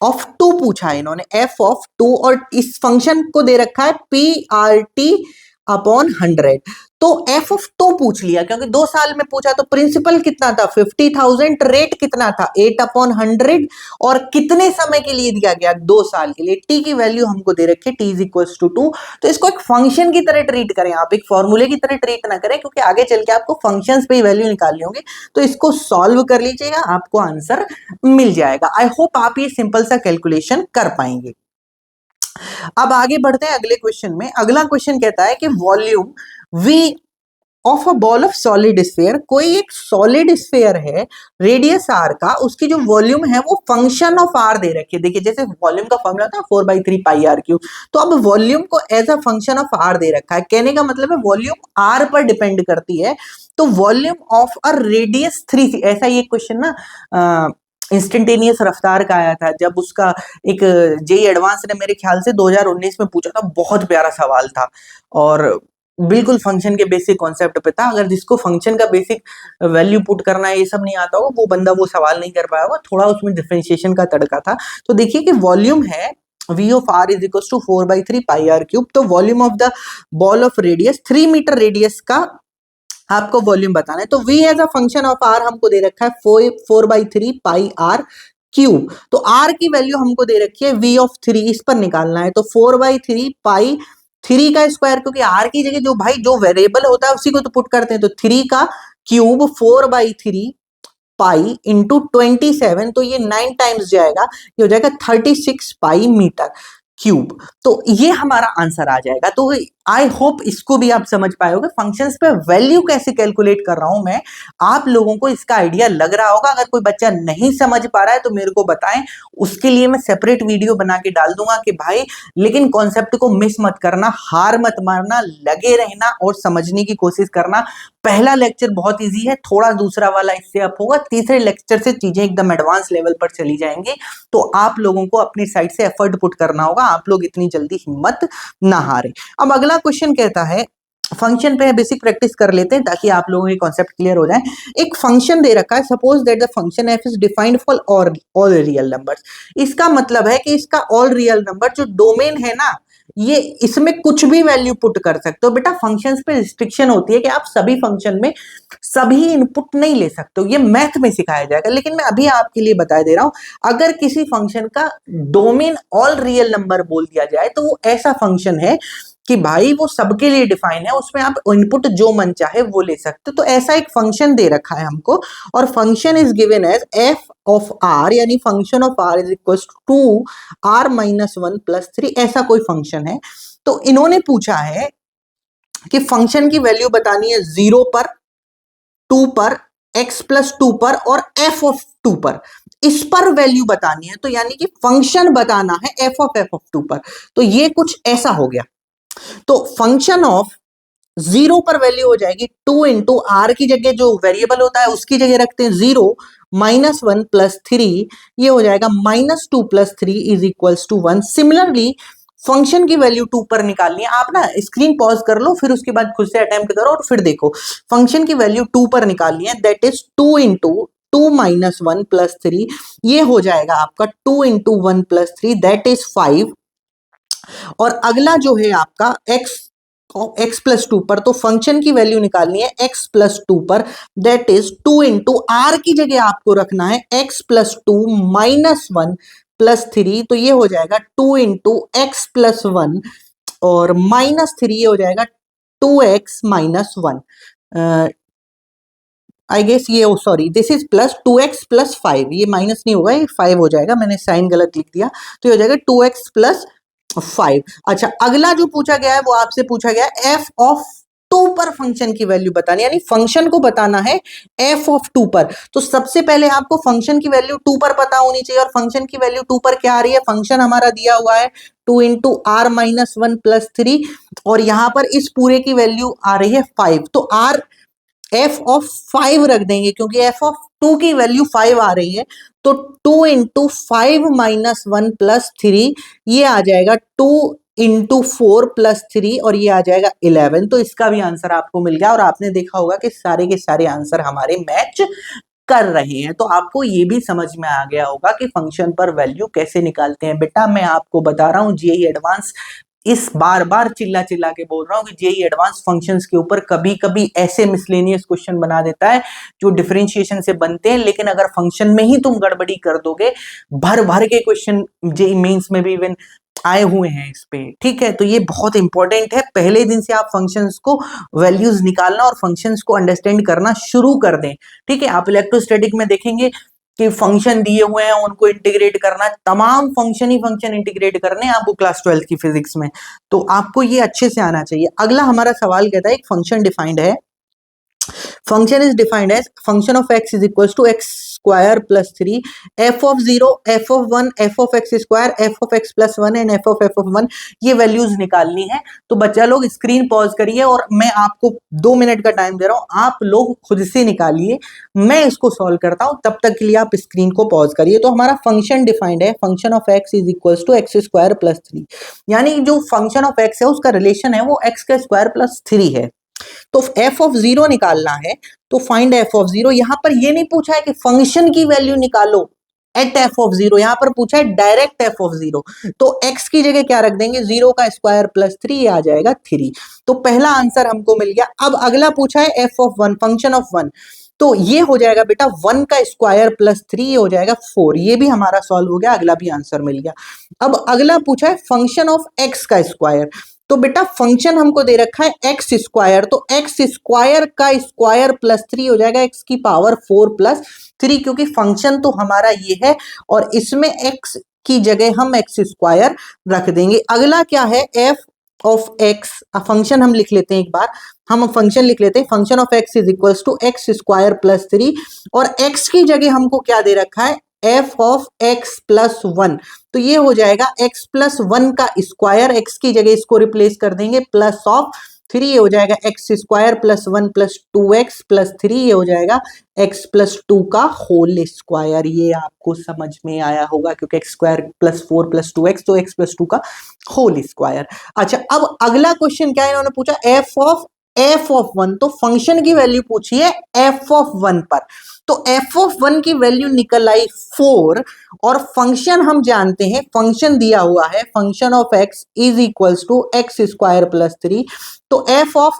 ऑफ 2 पूछा है इन्होंने, एफ ऑफ 2, और इस फंक्शन को दे रखा है पी आर टी अपॉन 100। तो एफ ऑफ 2 पूछ लिया क्योंकि 2 साल में पूछा, तो प्रिंसिपल कितना था 50,000, रेट कितना था 8 अपॉन 100, और कितने समय के लिए दिया गया 2 साल के लिए। टी की वैल्यू हमको दे रखी है टी इज इक्वल टू 2। तो इसको एक फंक्शन की तरह ट्रीट करें, आप एक फॉर्मूले की तरह ट्रीट ना करें, क्योंकि आगे चल के आपको फंक्शंस पे ही वैल्यू निकालनी होगी। तो इसको सॉल्व कर लीजिएगा, आपको आंसर मिल जाएगा। आई होप आप ये सिंपल सा कैलकुलेशन कर पाएंगे। अब आगे बढ़ते हैं अगले क्वेश्चन में। अगला क्वेश्चन कहता है कि volume we of a ball of solid sphere, कोई एक सॉलिड स्फीयर है रेडियस आर का, उसकी जो वॉल्यूम है वो फंक्शन ऑफ आर दे रखी है। देखिए जैसे वॉल्यूम का फॉर्मूला था 4/3 पाई आर क्यूब, तो अब वॉल्यूम को as a function of r दे रखा है। कहने का मतलब है वॉल्यूम आर पर डिपेंड करती है। तो वॉल्यूम ऑफ अ रेडियस 3, ऐसा ये क्वेश्चन ना इंस्टेंटेनियस रफ्तार का आया था, जब उसका एक जेई एडवांस ने मेरे ख्याल से 2019 में पूछा था। बहुत प्यारा सवाल था और बिल्कुल फंक्शन के बेसिक कॉन्सेप्ट पे था। अगर जिसको फंक्शन का बेसिक वैल्यू पुट करना है, ये सब नहीं आता होगा, वो बंदा वो सवाल नहीं कर पाया होगा, थोड़ा उसमें डिफरेंशिएशन का तड़का था। तो देखिए कि वॉल्यूम है V of R is equal to 4/3 pi r cube. तो volume of the ball of radius 3 meter radius का आपको वॉल्यूम बताना है। तो V as a function of R हमको दे रखा है 4/3 पाई आर क्यूब। तो R की वैल्यू हमको दे रखी है V ऑफ 3, इस पर निकालना है। तो 4/3 पाई 3 का स्क्वायर, क्योंकि R की जगह जो भाई जो वेरिएबल होता है उसी को तो पुट करते हैं। तो 3 का क्यूब 4/3 पाई इंटू 27, तो ये 9 टाइम्स जाएगा, ये हो जाएगा 36 पाई मीटर क्यूब। तो ये हमारा आंसर आ जाएगा। तो आई होप इसको भी आप समझ पाए होगे। फंक्शंस पे वैल्यू कैसे कैलकुलेट कर रहा हूं मैं, आप लोगों को इसका आइडिया लग रहा होगा। अगर कोई बच्चा नहीं समझ पा रहा है तो मेरे को बताएं, उसके लिए मैं सेपरेट वीडियो बना के डाल दूंगा कि भाई, लेकिन कॉन्सेप्ट को मिस मत करना, हार मत मारना, लगे रहना और समझने की कोशिश करना। पहला लेक्चर बहुत इजी है, थोड़ा दूसरा वाला इससे अप होगा, तीसरे लेक्चर से चीजें एकदम एडवांस लेवल पर चली जाएंगी। तो आप लोगों को अपनी साइड से एफर्ट पुट करना होगा, आप लोग इतनी जल्दी हिम्मत ना हारें। अब अगला क्वेश्चन कहता है, फंक्शन पे बेसिक प्रैक्टिस कर लेते हैं ताकि आप लोगों के कॉन्सेप्ट क्लियर हो जाए। एक फंक्शन दे रखा है, suppose that the function F is defined for all real numbers. इसका मतलब है कि इसका ऑल रियल नंबर जो डोमेन है ना, ये इसमें कुछ भी वैल्यू पुट कर सकते हो। बेटा फंक्शंस पे रिस्ट्रिक्शन होती है कि आप सभी फंक्शन में सभी इनपुट नहीं ले सकते हो, ये मैथ में सिखाया जाएगा। लेकिन मैं अभी आपके लिए बता दे रहा हूं, अगर किसी फंक्शन का डोमेन ऑल रियल नंबर बोल दिया जाए तो वो ऐसा फंक्शन है कि भाई वो सबके लिए डिफाइन है, उसमें आप इनपुट जो मन चाहे वो ले सकते हो। तो ऐसा एक फंक्शन दे रखा है हमको, और function is given as f of r, यानी function of r is equal to R-1 + 3, ऐसा कोई फंक्शन है। तो इन्होंने पूछा है कि फंक्शन की वैल्यू बतानी है 0 पर, 2 पर, x + 2 पर और f ऑफ 2 पर। इस पर वैल्यू बतानी है, तो यानी कि फंक्शन बताना है f(f(2) पर। तो ये कुछ ऐसा हो गया। तो फंक्शन ऑफ 0 पर वैल्यू हो जाएगी 2 इंटू आर की जगह जो वेरिएबल होता है उसकी जगह रखते हैं 0 -1 + 3, ये हो जाएगा -2 + 3 is equals to 1। Similarly function की वैल्यू 2 पर निकालनी है। आप ना स्क्रीन पॉज कर लो, फिर उसके बाद खुद से अटेम्प्ट करो और फिर देखो। फंक्शन की वैल्यू 2 पर निकालनी है, दैट इज 2 इंटू 2 - 1 + 3, ये हो जाएगा आपका 2 इंटू 1 + 3 दैट इज 5। और अगला जो है आपका x प्लस 2 पर, तो फंक्शन की वैल्यू निकालनी है x प्लस 2 पर, दैट इज 2 इंटू आर की जगह आपको रखना है x प्लस 2 -1 + 3, तो ये हो जाएगा 2 इंटू एक्स प्लस 1 और -3, ये हो जाएगा 2x - 1। आई गेस ये sorry this is plus 2x + 5, ये माइनस नहीं होगा, ये 5 हो जाएगा, मैंने साइन गलत लिख दिया, तो ये हो जाएगा 2x + 5। अच्छा, अगला जो पूछा गया है वो आपसे पूछा गया है f(2) पर फंक्शन की वैल्यू बतानी, यानी फंक्शन को बताना है f(2) पर। तो सबसे पहले आपको फंक्शन की वैल्यू 2 पर पता होनी चाहिए, और फंक्शन की वैल्यू 2 पर क्या आ रही है, फंक्शन हमारा दिया हुआ है 2 इंटू आर -1 + 3, और यहां पर इस पूरे की वैल्यू आ रही है 5, तो आर f(5) रख देंगे क्योंकि f(2) की वैल्यू 5 आ रही है, तो 2 इंटू 5 -1 + 3, ये आ जाएगा 2 इंटू 4 + 3, और ये आ जाएगा 11। तो इसका भी आंसर आपको मिल गया, और आपने देखा होगा कि सारे के सारे आंसर हमारे मैच कर रहे हैं। तो आपको ये भी समझ में आ गया होगा कि फंक्शन पर वैल्यू कैसे निकालते हैं। बेटा मैं आपको बता रहा हूँ, जेईई एडवांस इस बार बार चिल्ला चिल्ला के बोल रहा हूँ कि जेईई एडवांस फंक्शंस के ऊपर कभी कभी ऐसे मिसलेनियस क्वेश्चन बना देता है जो डिफरेंशिएशन से बनते हैं, लेकिन अगर फंक्शन में ही तुम गड़बड़ी कर दोगे, भर भर के क्वेश्चन जेईई मेंस में भी इवन आए हुए हैं इस पे, ठीक है। तो ये बहुत इंपॉर्टेंट है, पहले दिन से आप फंक्शंस को वैल्यूज निकालना और फंक्शंस को अंडरस्टैंड करना शुरू कर दें, ठीक है। आप इलेक्ट्रोस्टैटिक में देखेंगे कि फंक्शन दिए हुए हैं, उनको इंटीग्रेट करना, तमाम फंक्शन ही फंक्शन इंटीग्रेट करने हैं आपको क्लास 12 की फिजिक्स में, तो आपको ये अच्छे से आना चाहिए। अगला हमारा सवाल कहता है, एक फंक्शन डिफाइंड है, function is defined as function of x is equals to x square plus 3, f of 0, f of 1, f of x square, f of x plus 1 and f of 1, ये वैल्यूज निकालनी है। तो बच्चा लोग screen pause करिए और मैं आपको 2 मिनट का टाइम दे रहा हूं, आप लोग खुद से निकालिए, मैं इसको सॉल्व करता हूं, तब तक के लिए आप स्क्रीन को पॉज करिए। तो हमारा फंक्शन डिफाइंड है, function of x is equals to x square plus 3, यानी जो फंक्शन ऑफ x है उसका रिलेशन है वो x का स्क्वायर प्लस 3 है। तो f of 0 निकालना है, तो फाइंड f of 0। यहां पर ये नहीं पूछा है कि फंक्शन की वैल्यू निकालो एट f of 0, यहां पर पूछा है डायरेक्ट f of 0, तो x की जगह क्या रख देंगे, 0 का स्क्वायर प्लस 3, ये आ जाएगा 3। तो पहला आंसर हमको मिल गया। अब अगला पूछा है f of 1, फंक्शन ऑफ 1, तो ये हो जाएगा बेटा 1 का स्क्वायर प्लस 3, ये हो जाएगा 4, ये भी हमारा सॉल्व हो गया, अगला भी आंसर मिल गया। अब अगला पूछा है फंक्शन ऑफ x का स्क्वायर, तो बेटा फंक्शन हमको दे रखा है एक्स स्क्वायर, तो एक्स स्क्वायर का स्क्वायर प्लस 3 हो जाएगा x की पावर 4 + 3, क्योंकि फंक्शन तो हमारा ये है और इसमें x की जगह हम एक्स स्क्वायर रख देंगे। अगला क्या है, f ऑफ x, फंक्शन हम लिख लेते हैं, एक बार हम फंक्शन लिख लेते हैं, function of x is equals to x square plus 3, और x की जगह हमको क्या दे रखा है, f ऑफ x प्लस 1, तो ये हो जाएगा x प्लस 1 का स्क्वायर, x की जगह इसको रिप्लेस कर देंगे प्लस ऑफ 3, ये हो जाएगा x square plus 1 plus 2x plus 3, ये हो जाएगा x प्लस 2 का होल स्क्वायर। ये आपको समझ में आया होगा क्योंकि x square plus 4 plus 2x, तो x प्लस 2 का होल स्क्वायर। अच्छा, अब अगला क्वेश्चन क्या है, इन्होंने पूछा f ऑफ 1, तो फंक्शन की वैल्यू पूछी है f ऑफ 1 पर, तो f ऑफ 1 की वैल्यू निकल आई 4, और फंक्शन हम जानते हैं, फंक्शन दिया हुआ है function of x is equals to x square plus 3, तो f ऑफ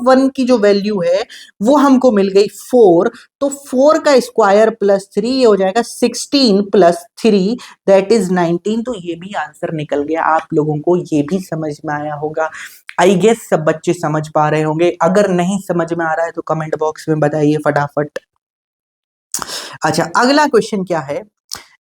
1 की जो वैल्यू है वो हमको मिल गई 4, तो 4 का स्क्वायर प्लस 3, ये हो जाएगा 16 प्लस 3 दैट इज 19। तो ये भी आंसर निकल गया, आप लोगों को ये भी समझ में आया होगा। आई गेस सब बच्चे समझ पा रहे होंगे, अगर नहीं समझ में आ रहा है तो कमेंट बॉक्स में बताइए फटाफट। अच्छा, अगला क्वेश्चन क्या है,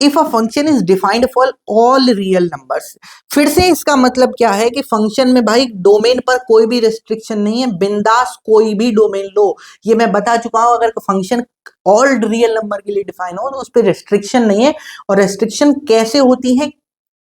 if a function is defined for all real numbers. फिर से इसका मतलब क्या है कि फंक्शन में भाई डोमेन पर कोई भी रेस्ट्रिक्शन नहीं है, बिंदास कोई भी डोमेन लो। ये मैं बता चुका हूं, अगर फंक्शन ऑल रियल नंबर के लिए डिफाइन हो तो उस पर रेस्ट्रिक्शन नहीं है। और रेस्ट्रिक्शन कैसे होती है,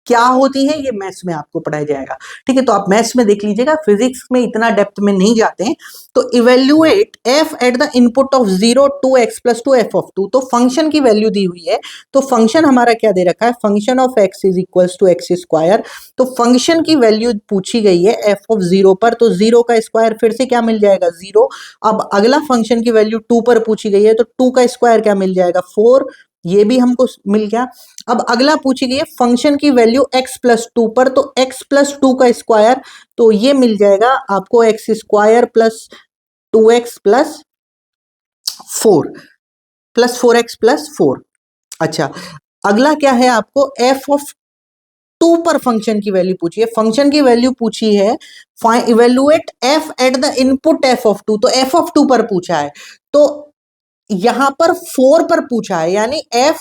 क्या होती है, ये मैथ्स में आपको पढ़ाया जाएगा। ठीक है, तो आप मैथ्स में देख लीजिएगा, फिजिक्स में इतना डेप्थ में नहीं जाते हैं। तो evaluate F at the input of 0 2x plus 2 f of 2। तो फंक्शन की वैल्यू दी हुई है, तो फंक्शन हमारा क्या दे रखा है, function of x is equals to x square. तो फंक्शन की वैल्यू पूछी गई है एफ ऑफ 0 पर, तो 0 का स्क्वायर फिर से क्या मिल जाएगा, 0। अब अगला फंक्शन की वैल्यू 2 पर पूछी गई है, तो 2 का स्क्वायर क्या मिल जाएगा, 4। ये भी हमको मिल गया। अब अगला पूछी गई है फंक्शन की वैल्यू x प्लस 2 पर, तो x प्लस 2 का स्क्वायर, तो ये मिल जाएगा आपको x square plus 2x plus 4 plus 4x plus 4। अच्छा, अगला क्या है, आपको f ऑफ 2 पर फंक्शन की वैल्यू पूछी है। फंक्शन की वैल्यू पूछी है, evaluate f at the input f of 2, तो f ऑफ 2 पर पूछा है, तो यहां पर 4 पर पूछा है, यानी f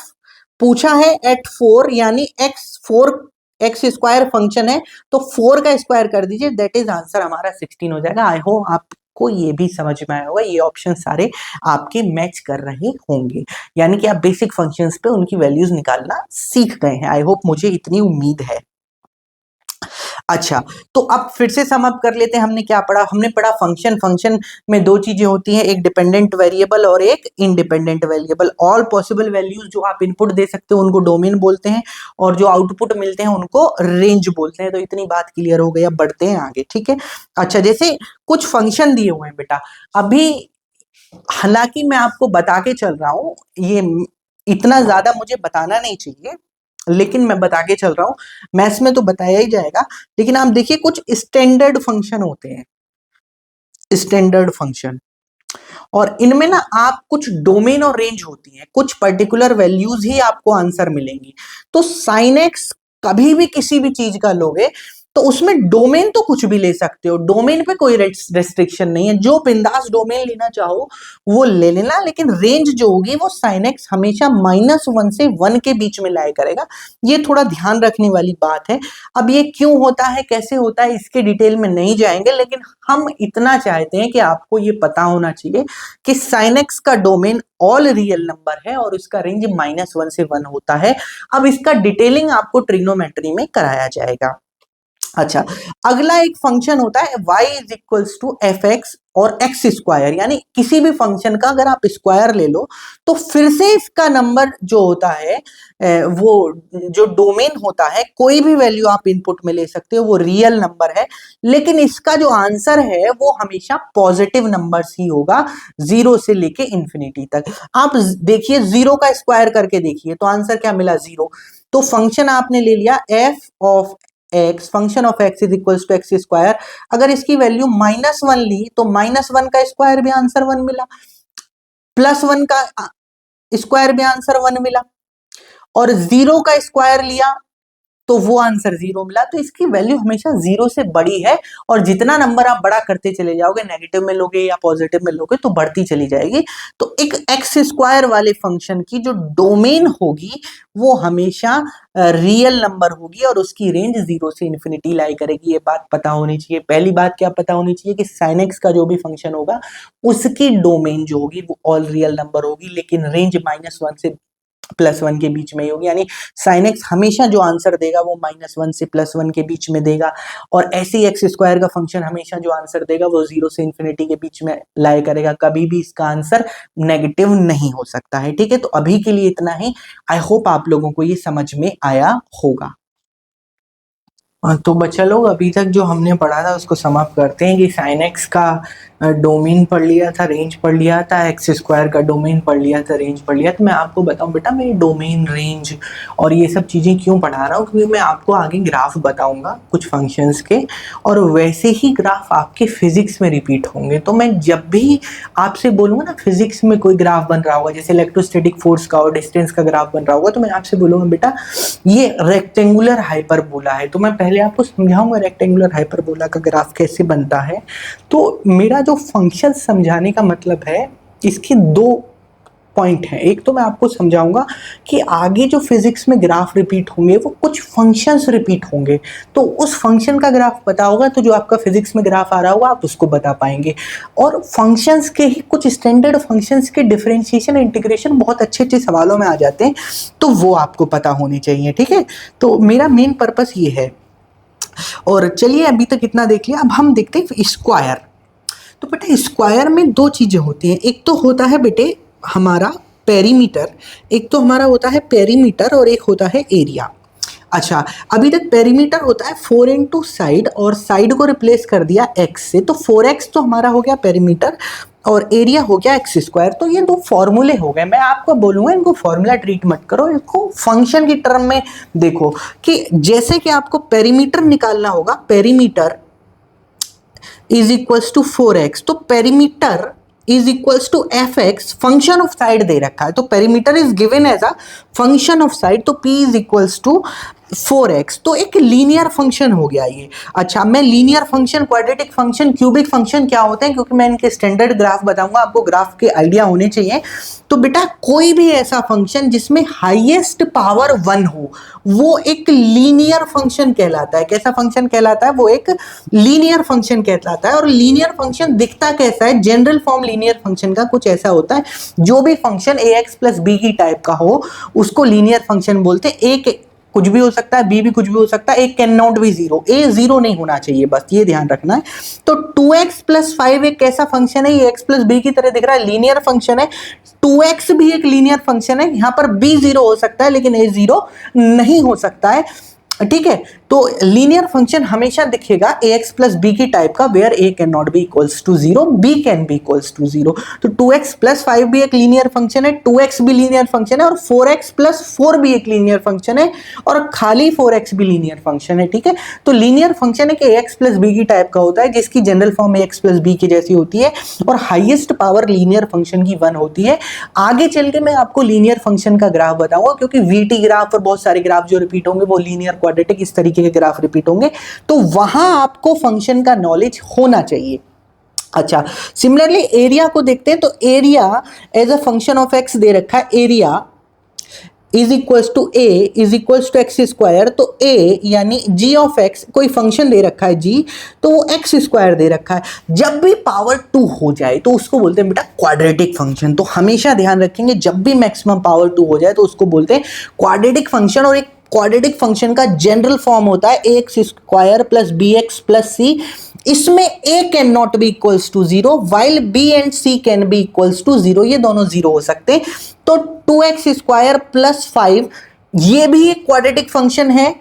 पूछा है एट 4, यानी एक्स स्क्वायर फंक्शन है, तो 4 का स्क्वायर कर दीजिए, दैट इज आंसर हमारा 16 हो जाएगा। आई होप आपको ये भी समझ में आया होगा, ये ऑप्शन सारे आपके मैच कर रहे होंगे, यानी कि आप बेसिक फंक्शंस पे उनकी वैल्यूज निकालना सीख गए हैं। आई होप, मुझे इतनी उम्मीद है। अच्छा, तो अब फिर से सम अप कर लेते हैं, हमने क्या पढ़ा, हमने पढ़ा फंक्शन में दो चीजें होती हैं, एक डिपेंडेंट वेरिएबल और एक independent variable. All possible values जो आप इनपुट दे सकते हो उनको डोमेन बोलते हैं, और जो आउटपुट मिलते हैं उनको रेंज बोलते हैं। तो इतनी बात क्लियर हो गई, अब बढ़ते हैं आगे। ठीक है, अच्छा, जैसे कुछ फंक्शन दिए हुए हैं बेटा, अभी हालांकि मैं आपको बता के चल रहा हूं, ये इतना ज्यादा मुझे बताना नहीं चाहिए, लेकिन मैं बता के चल रहा हूं, मैथ्स में तो बताया ही जाएगा। लेकिन आप देखिए, कुछ स्टैंडर्ड फंक्शन होते हैं, स्टैंडर्ड फंक्शन, और इनमें ना आप कुछ डोमेन और रेंज होती है, कुछ पर्टिकुलर वैल्यूज ही आपको आंसर मिलेंगी। तो साइन एक्स कभी भी किसी भी चीज का लोगे तो उसमें डोमेन तो कुछ भी ले सकते हो, डोमेन पे कोई रेस्ट्रिक्शन नहीं है, जो बिंदास डोमेन लेना चाहो वो ले लेना, लेकिन रेंज जो होगी वो साइन एक्स हमेशा -1 से 1 के बीच में लाया करेगा। ये थोड़ा ध्यान रखने वाली बात है। अब ये क्यों होता है, कैसे होता है, इसके डिटेल में नहीं जाएंगे, लेकिन हम इतना चाहते हैं कि आपको ये पता होना चाहिए कि साइन एक्स का डोमेन ऑल रियल नंबर है और उसका रेंज -1 से 1 होता है। अब इसका डिटेलिंग आपको ट्रिग्नोमेट्री में कराया जाएगा। अच्छा, अगला एक फंक्शन होता है y is equals to f x और एक्स स्क्वायर, यानी किसी भी फंक्शन का अगर आप स्क्वायर ले लो तो फिर से इसका नंबर जो होता है, वो जो डोमेन होता है, कोई भी वैल्यू आप इनपुट में ले सकते हो, वो रियल नंबर है, लेकिन इसका जो आंसर है वो हमेशा पॉजिटिव नंबर्स ही होगा, 0 से लेके इंफिनिटी तक। आप देखिए, 0 का स्क्वायर करके देखिए, तो आंसर क्या मिला, 0। तो फंक्शन आपने ले लिया f of x, function of x is equals to x square. अगर इसकी वैल्यू -1 ली तो -1 का स्क्वायर भी आंसर 1 मिला, +1 का स्क्वायर भी आंसर 1 मिला, और 0 का स्क्वायर लिया तो वो आंसर 0 मिला। तो इसकी वैल्यू हमेशा 0 से बड़ी है, और जितना नंबर आप बड़ा करते चले जाओगे, नेगेटिव में लोगे या पॉजिटिव में लोगे, तो बढ़ती चली जाएगी। तो एक एक्स स्क्वायर वाले फंक्शन की जो डोमेन होगी वो हमेशा रियल नंबर होगी, और उसकी रेंज 0 से इंफिनिटी लाई करेगी। ये बात पता होनी चाहिए। पहली बात क्या पता होनी चाहिए कि साइन एक्स का जो भी फंक्शन होगा उसकी डोमेन जो होगी वो ऑल रियल नंबर होगी, लेकिन रेंज -1 से +1 के बीच में ही होगी, यानी साइन एक्स हमेशा जो आंसर देगा वो -1 से +1 के बीच में देगा, और ऐसे ही एक्स स्क्वायर का फंक्शन हमेशा जो आंसर देगा वो 0 से इंफिनिटी के बीच में लाया करेगा, कभी भी इसका आंसर नेगेटिव नहीं हो सकता है। ठीक है, तो अभी के लिए इतना ही। आई होप आप लोगों को ये समझ में आया होगा। तो बच्चा लोग, अभी तक जो हमने पढ़ा था उसको समाप्त करते हैं कि साइन एक्स का डोमेन पढ़ लिया था, रेंज पढ़ लिया था, एक्स स्क्वायर का डोमेन पढ़ लिया था, रेंज पढ़ लिया। तो मैं आपको बताऊं बेटा, मैं डोमेन, रेंज और ये सब चीज़ें क्यों पढ़ा रहा हूँ, क्योंकि मैं आपको आगे ग्राफ बताऊंगा कुछ फंक्शंस के, और वैसे ही ग्राफ आपके फिजिक्स में रिपीट होंगे। तो मैं जब भी आपसे बोलूँगा ना फिजिक्स में कोई ग्राफ बन रहा होगा, जैसे इलेक्ट्रोस्टैटिक फोर्स का और डिस्टेंस का ग्राफ बन रहा होगा, तो मैं आपसे बोलूँगा बेटा ये रेक्टेंगुलर हाइपरबोला है। तो मैं पहले आपको समझाऊंगा रेक्टेंगुलर हाइपरबोला का ग्राफ कैसे बनता है। तो मेरा जो फंक्शन समझाने का मतलब है, इसके दो पॉइंट हैं। एक तो मैं आपको समझाऊंगा कि आगे जो फिजिक्स में ग्राफ रिपीट होंगे वो कुछ फंक्शंस रिपीट होंगे, तो उस फंक्शन का ग्राफ पता होगा तो जो आपका फिजिक्स में ग्राफ आ रहा होगा आप उसको बता पाएंगे। और फंक्शंस के ही कुछ स्टैंडर्ड फंक्शंस के डिफरेंशिएशन इंटीग्रेशन बहुत अच्छे अच्छे सवालों में आ जाते हैं, तो वो आपको पता होनी चाहिए, ठीक है। तो मेरा मेन पर्पस ये है। और चलिए अभी तक इतना देख लिया, अब हम देखते हैं स्क्वायर। तो बेटे स्क्वायर में दो चीजें होती हैं, एक तो होता है बेटे हमारा पेरीमीटर, एक तो हमारा होता है पेरीमीटर और एक होता है एरिया। अच्छा, अभी तक पेरीमीटर होता है 4 इंटू साइड और साइड को रिप्लेस कर दिया x से, तो 4x तो हमारा हो गया पेरीमीटर और एरिया हो गया एक्स स्क्वायर। तो ये दो फॉर्मूले हो गए। मैं आपको बोलूँगा इनको फॉर्मूला ट्रीट मत करो, इसको फंक्शन की टर्म में देखो कि जैसे कि आपको पेरीमीटर निकालना होगा, perimeter is equals to 4x, तो perimeter is equals to f x, function of side दे रखा है, तो perimeter is given as a function of side, तो p is equals to 4x, तो एक लीनियर फंक्शन हो गया ये। अच्छा, मैं linear function, quadratic function, cubic function क्या होते हैं, क्योंकि मैं इनके स्टैंडर्ड ग्राफ बताऊंगा, आपको ग्राफ के आइडिया होने चाहिए। तो बेटा कोई भी ऐसा फंक्शन जिसमें हाईएस्ट पावर 1 हो वो एक लीनियर फंक्शन कहलाता है। कैसा फंक्शन कहलाता है? वो एक लीनियर फंक्शन कहलाता है। और लीनियर फंक्शन दिखता कैसा है? जनरल फॉर्म लीनियर फंक्शन का कुछ ऐसा होता है, जो भी फंक्शन ax प्लस बी की टाइप का हो उसको लीनियर फंक्शन बोलते हैं। एक कुछ भी हो सकता है, बी भी कुछ भी हो सकता है, A can not be zero, A zero नहीं होना चाहिए, बस ये ध्यान रखना है। तो 2x प्लस 5 एक कैसा फंक्शन है? ये x प्लस बी की तरह दिख रहा है, लीनियर फंक्शन है। 2x भी एक लीनियर फंक्शन है, यहाँ पर b जीरो हो सकता है लेकिन a जीरो नहीं हो सकता है, ठीक है। तो लीनियर फंक्शन हमेशा दिखेगा ax प्लस बी की टाइप का, where a can not be equals to zero, b can be equals to zero. तो 2x प्लस 5 भी एक लीनियर फंक्शन है, 2x भी लीनियर फंक्शन है और 4x प्लस 4 भी एक लीनियर फंक्शन है और खाली 4x भी लीनियर फंक्शन है, ठीक है। तो लीनियर फंक्शन है कि ax प्लस बी की टाइप का होता है, जिसकी general form ax plus b की जैसी होती है और हाईएस्ट पावर लीनियर फंक्शन की 1 होती है। आगे चल के मैं आपको लीनियर फंक्शन का ग्राफ बताऊंगा, क्योंकि वीटी ग्राफ और बहुत सारे ग्राफ जो रिपीट होंगे वो लीनियर, क्वाड्रेटिक, इस तरीके के ग्राफ रिपीट होंगे, तो वहां आपको फंक्शन का नॉलेज होना चाहिए। अच्छा, सिमिलरली एरिया को देखते हैं। तो area as a function of x दे रखा है, area is equals to A is equals to x square. तो ए यानी जी ऑफ एक्स, कोई फंक्शन दे रखा है जी, तो वो एक्स स्क्वायर दे रखा है। जब भी पावर 2 हो जाए तो उसको बोलते हैं बेटा क्वाड्रेटिक फंक्शन। तो हमेशा ध्यान रखेंगे, जब भी मैक्सिमम पावर 2 हो जाए तो उसको बोलते हैं क्वाड्रेटिक फंक्शन। और एक क्वाड्रेटिक फंक्शन का जनरल फॉर्म होता है a x square plus b x plus c. इसमें a can not be equals to zero, while b and c can be equals to zero, ये दोनों जीरो हो सकते हैं। तो 2x स्क्वायर प्लस 5 ये भी एक क्वाड्रेटिक फंक्शन है,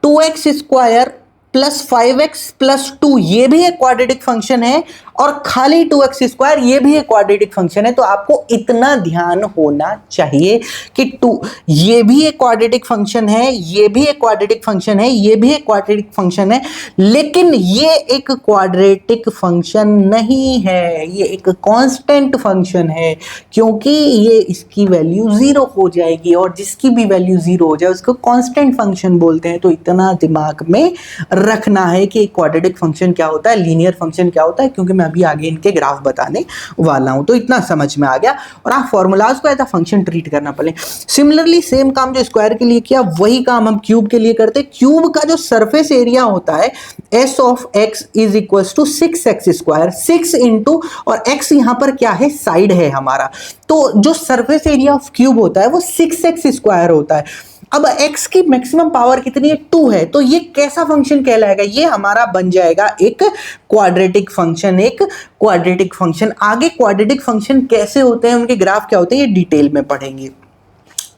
2x square plus 5x plus 2 ये भी एक क्वाड्रेटिक फंक्शन है और खाली 2x स्क्वायर ये भी एक क्वाड्रेटिक फंक्शन है। तो आपको इतना ध्यान होना चाहिए कि 2 ये भी एक क्वाड्रेटिक फंक्शन है, ये भी एक क्वाड्रेटिक फंक्शन है, ये भी एक क्वाड्रेटिक फंक्शन है, लेकिन ये एक क्वाड्रेटिक फंक्शन नहीं है, ये एक कांस्टेंट फंक्शन है, क्योंकि ये इसकी वैल्यू 0 हो जाएगी और जिसकी भी वैल्यू 0 हो जाए उसको कांस्टेंट फंक्शन बोलते हैं। तो इतना दिमाग में रखना है कि क्वाड्रेटिक फंक्शन क्या होता है, लीनियर फंक्शन क्या होता है, क्योंकि मैं अभी आगे इनके ग्राफ बताने वाला हूं। तो इतना समझ में आ गया और आप फॉर्मूलाज को एज अ फंक्शन ट्रीट करना पड़े। सिमिलरली सेम काम जो स्क्वायर के लिए किया वही काम हम क्यूब के लिए करते हैं। क्यूब का जो सरफेस एरिया होता है s of x is equal to 6x square, 6 into और x यहां पर क्या है, साइड है हमारा। तो जो सरफेस एरिया ऑफ क्यूब होता है वो 6x स्क्वायर होता है। अब x की मैक्सिमम पावर कितनी है, 2 है, तो ये कैसा फंक्शन कहलाएगा, ये हमारा बन जाएगा एक क्वाड्रेटिक फंक्शन। एक क्वाड्रेटिक फंक्शन, आगे क्वाड्रेटिक फंक्शन कैसे होते हैं, उनके ग्राफ क्या होते हैं, ये डिटेल में पढ़ेंगे।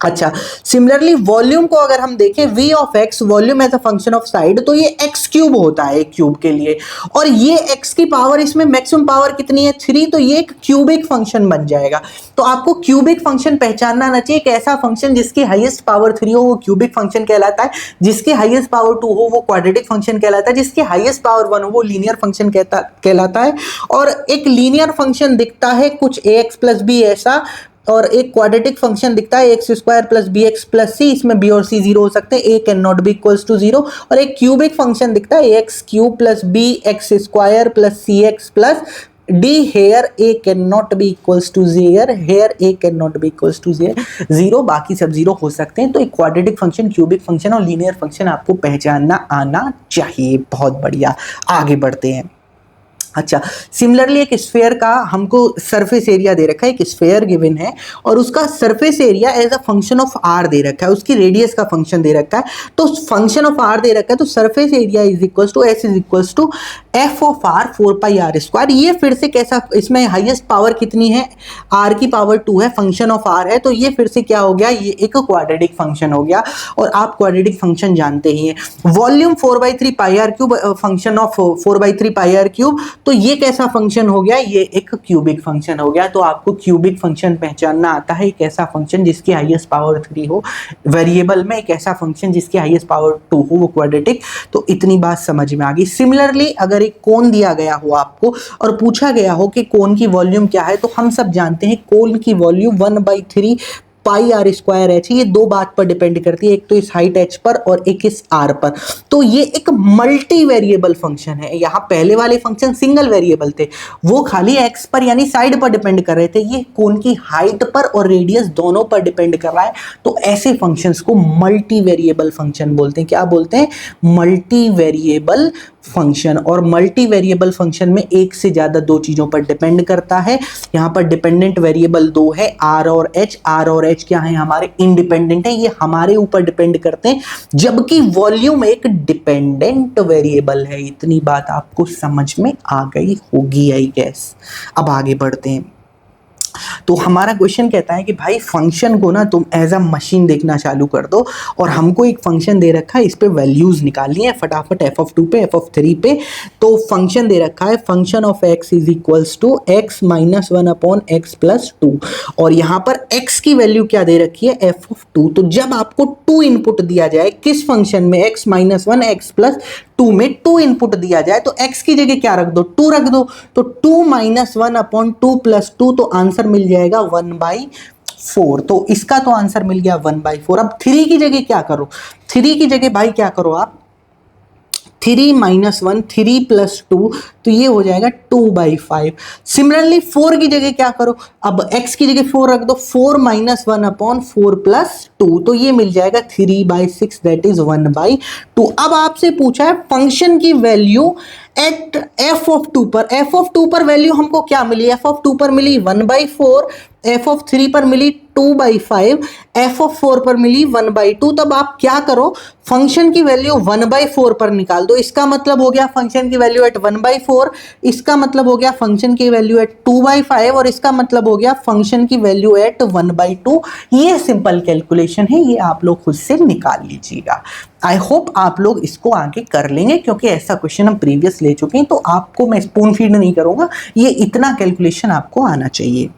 अच्छा, सिमिलरली वॉल्यूम को अगर हम देखें, v of x volume as a function of side, तो ये x क्यूब होता है एक क्यूब के लिए, और ये x की पावर, इसमें मैक्सिमम पावर कितनी है, 3, तो ये एक क्यूबिक फंक्शन बन जाएगा। तो आपको क्यूबिक फंक्शन पहचानना आना चाहिए, एक ऐसा फंक्शन जिसकी हाईएस्ट पावर 3 हो वो क्यूबिक फंक्शन कहलाता है, जिसकी हाईएस्ट पावर 2 हो वो क्वाड्रेटिक फंक्शन कहलाता है, जिसकी हाईएस्ट पावर 1 हो वो लीनियर फंक्शन कहलाता है। और एक लीनियर फंक्शन दिखता है कुछ ax प्लस बी ऐसा, और एक क्वाड्रेटिक फंक्शन दिखता है x square plus b x plus c, इसमें बी और सी जीरो हो सकते हैं, a can not be equals to zero. और एक क्यूबिक फंक्शन दिखता है x cube plus b x square plus c x plus D here a cannot be equals to zero, here a cannot be equals to zero, बाकी सब zero हो सकते हैं। तो एक क्वाड्रेटिक फंक्शन, क्यूबिक फंक्शन और लीनियर फंक्शन आपको पहचानना आना चाहिए। बहुत बढ़िया, आगे बढ़ते हैं। अच्छा, सिमिलरली एक स्फेयर का हमको सरफेस एरिया दे रखा है, एक स्फेयर गिवन है और उसका surface area as a function of r दे रखा है, उसकी रेडियस का फंक्शन दे रखा है। तो फंक्शन ऑफ आर दे रखा है, तो surface area is equals to s is equals to f of r 4 pi r square. ये फिर से कैसा, इसमें हाईएस्ट पावर कितनी है, आर की पावर 2 है, फंक्शन ऑफ आर है, तो ये फिर से क्या हो गया, ये एक क्वाड्रेटिक फंक्शन हो गया। और आप क्वाड्रेटिक फंक्शन जानते ही हैं। Volume 4/3 pi r cube, function of 4/3 pi r cube, तो ये कैसा फंक्शन हो गया, ये एक क्यूबिक फंक्शन हो गया। तो आपको क्यूबिक फंक्शन पहचानना आता है, एक ऐसा फंक्शन जिसकी हाईएस्ट पावर 3 हो, वेरिएबल में एक ऐसा फंक्शन जिसकी हाईएस्ट पावर 2 हो, वो क्वाड्रेटिक। तो इतनी बात समझ में आ गई। सिमिलरली अगर एक कोन दिया गया हो आपको और पूछा गया हो कि कोन की वॉल्यूम क्या है, तो हम सब जानते हैं कोन की volume 1/3 pi r square h. ये दो बात पर डिपेंड करती है, एक तो इस हाइट एच पर और एक इस आर पर। तो ये एक मल्टी वेरिएबल फंक्शन है। यहाँ पहले वाले फंक्शन सिंगल वेरिएबल थे, वो खाली एक्स पर यानी साइड पर डिपेंड कर रहे थे। ये कोन की हाइट पर और रेडियस दोनों पर डिपेंड कर रहा है। तो ऐसे फंक्शंस को मल्टी वेरिएबल फंक्शन बोलते हैं। क्या बोलते हैं, मल्टी वेरिएबल फंक्शन। और मल्टी वेरिएबल फंक्शन में एक से ज्यादा दो चीजों पर डिपेंड करता है। यहाँ पर डिपेंडेंट वेरिएबल दो है, आर और एच। आर और एच क्या है, हमारे इंडिपेंडेंट है, ये हमारे ऊपर डिपेंड करते हैं, जबकि वॉल्यूम एक डिपेंडेंट वेरिएबल है। इतनी बात आपको समझ में आ गई होगी आई गेस। अब आगे बढ़ते हैं। तो हमारा क्वेश्चन कहता है कि भाई फंक्शन को ना तुम एज अ मशीन देखना चालू कर दो और हमको एक फंक्शन दे रखा है, इस पे वैल्यूज निकालनी है फटाफट, f(2) पे, f(3) पे। तो फंक्शन दे रखा है, function of x is equals to x minus 1/x+2 और यहाँ पर x की वैल्यू क्या दे रखी है, f(2). तो जब आपको 2 इनपुट दिया जाए किस फंक्शन में, x माइनस 1 x+2 में 2 इनपुट दिया जाए, तो x की जगह क्या रख दो, 2 रख दो। तो 2 माइनस 1/2+2, तो आंसर मिल जाएगा 1/4। तो इसका तो आंसर मिल गया 1/4। अब 3 की जगह क्या करो, 3 की जगह भाई क्या करो आप, 3 माइनस 1, 3 प्लस 2, तो ये हो जाएगा 2/5। सिमिलरली 4 की जगह क्या करो, अब x की जगह 4 रख दो, 4 माइनस 1/4+2, तो ये मिल जाएगा 3/6, दैट इज 1/2। अब आपसे पूछा है फंक्शन की वैल्यू एट f(2) पर। f(2) पर वैल्यू हमको क्या मिली, f(2) पर मिली 1/4, f(3) पर मिली 2/5, f(4) पर मिली 1/2। तब आप क्या करो, फंक्शन की वैल्यू 1/4 पर निकाल दो। इसका मतलब हो गया फंक्शन की वैल्यू एट 1/4, इसका मतलब हो गया फंक्शन की वैल्यू एट 2/5 और इसका मतलब हो गया फंक्शन की वैल्यू एट 1/2। ये सिंपल कैलकुलेशन है, ये आप लोग खुद से निकाल लीजिएगा। आई होप आप लोग इसको आगे कर लेंगे, क्योंकि ऐसा क्वेश्चन हम प्रीवियस ले चुके हैं, तो आपको मैं स्पून फीड नहीं करूंगा, ये इतना कैलकुलेशन आपको आना चाहिए।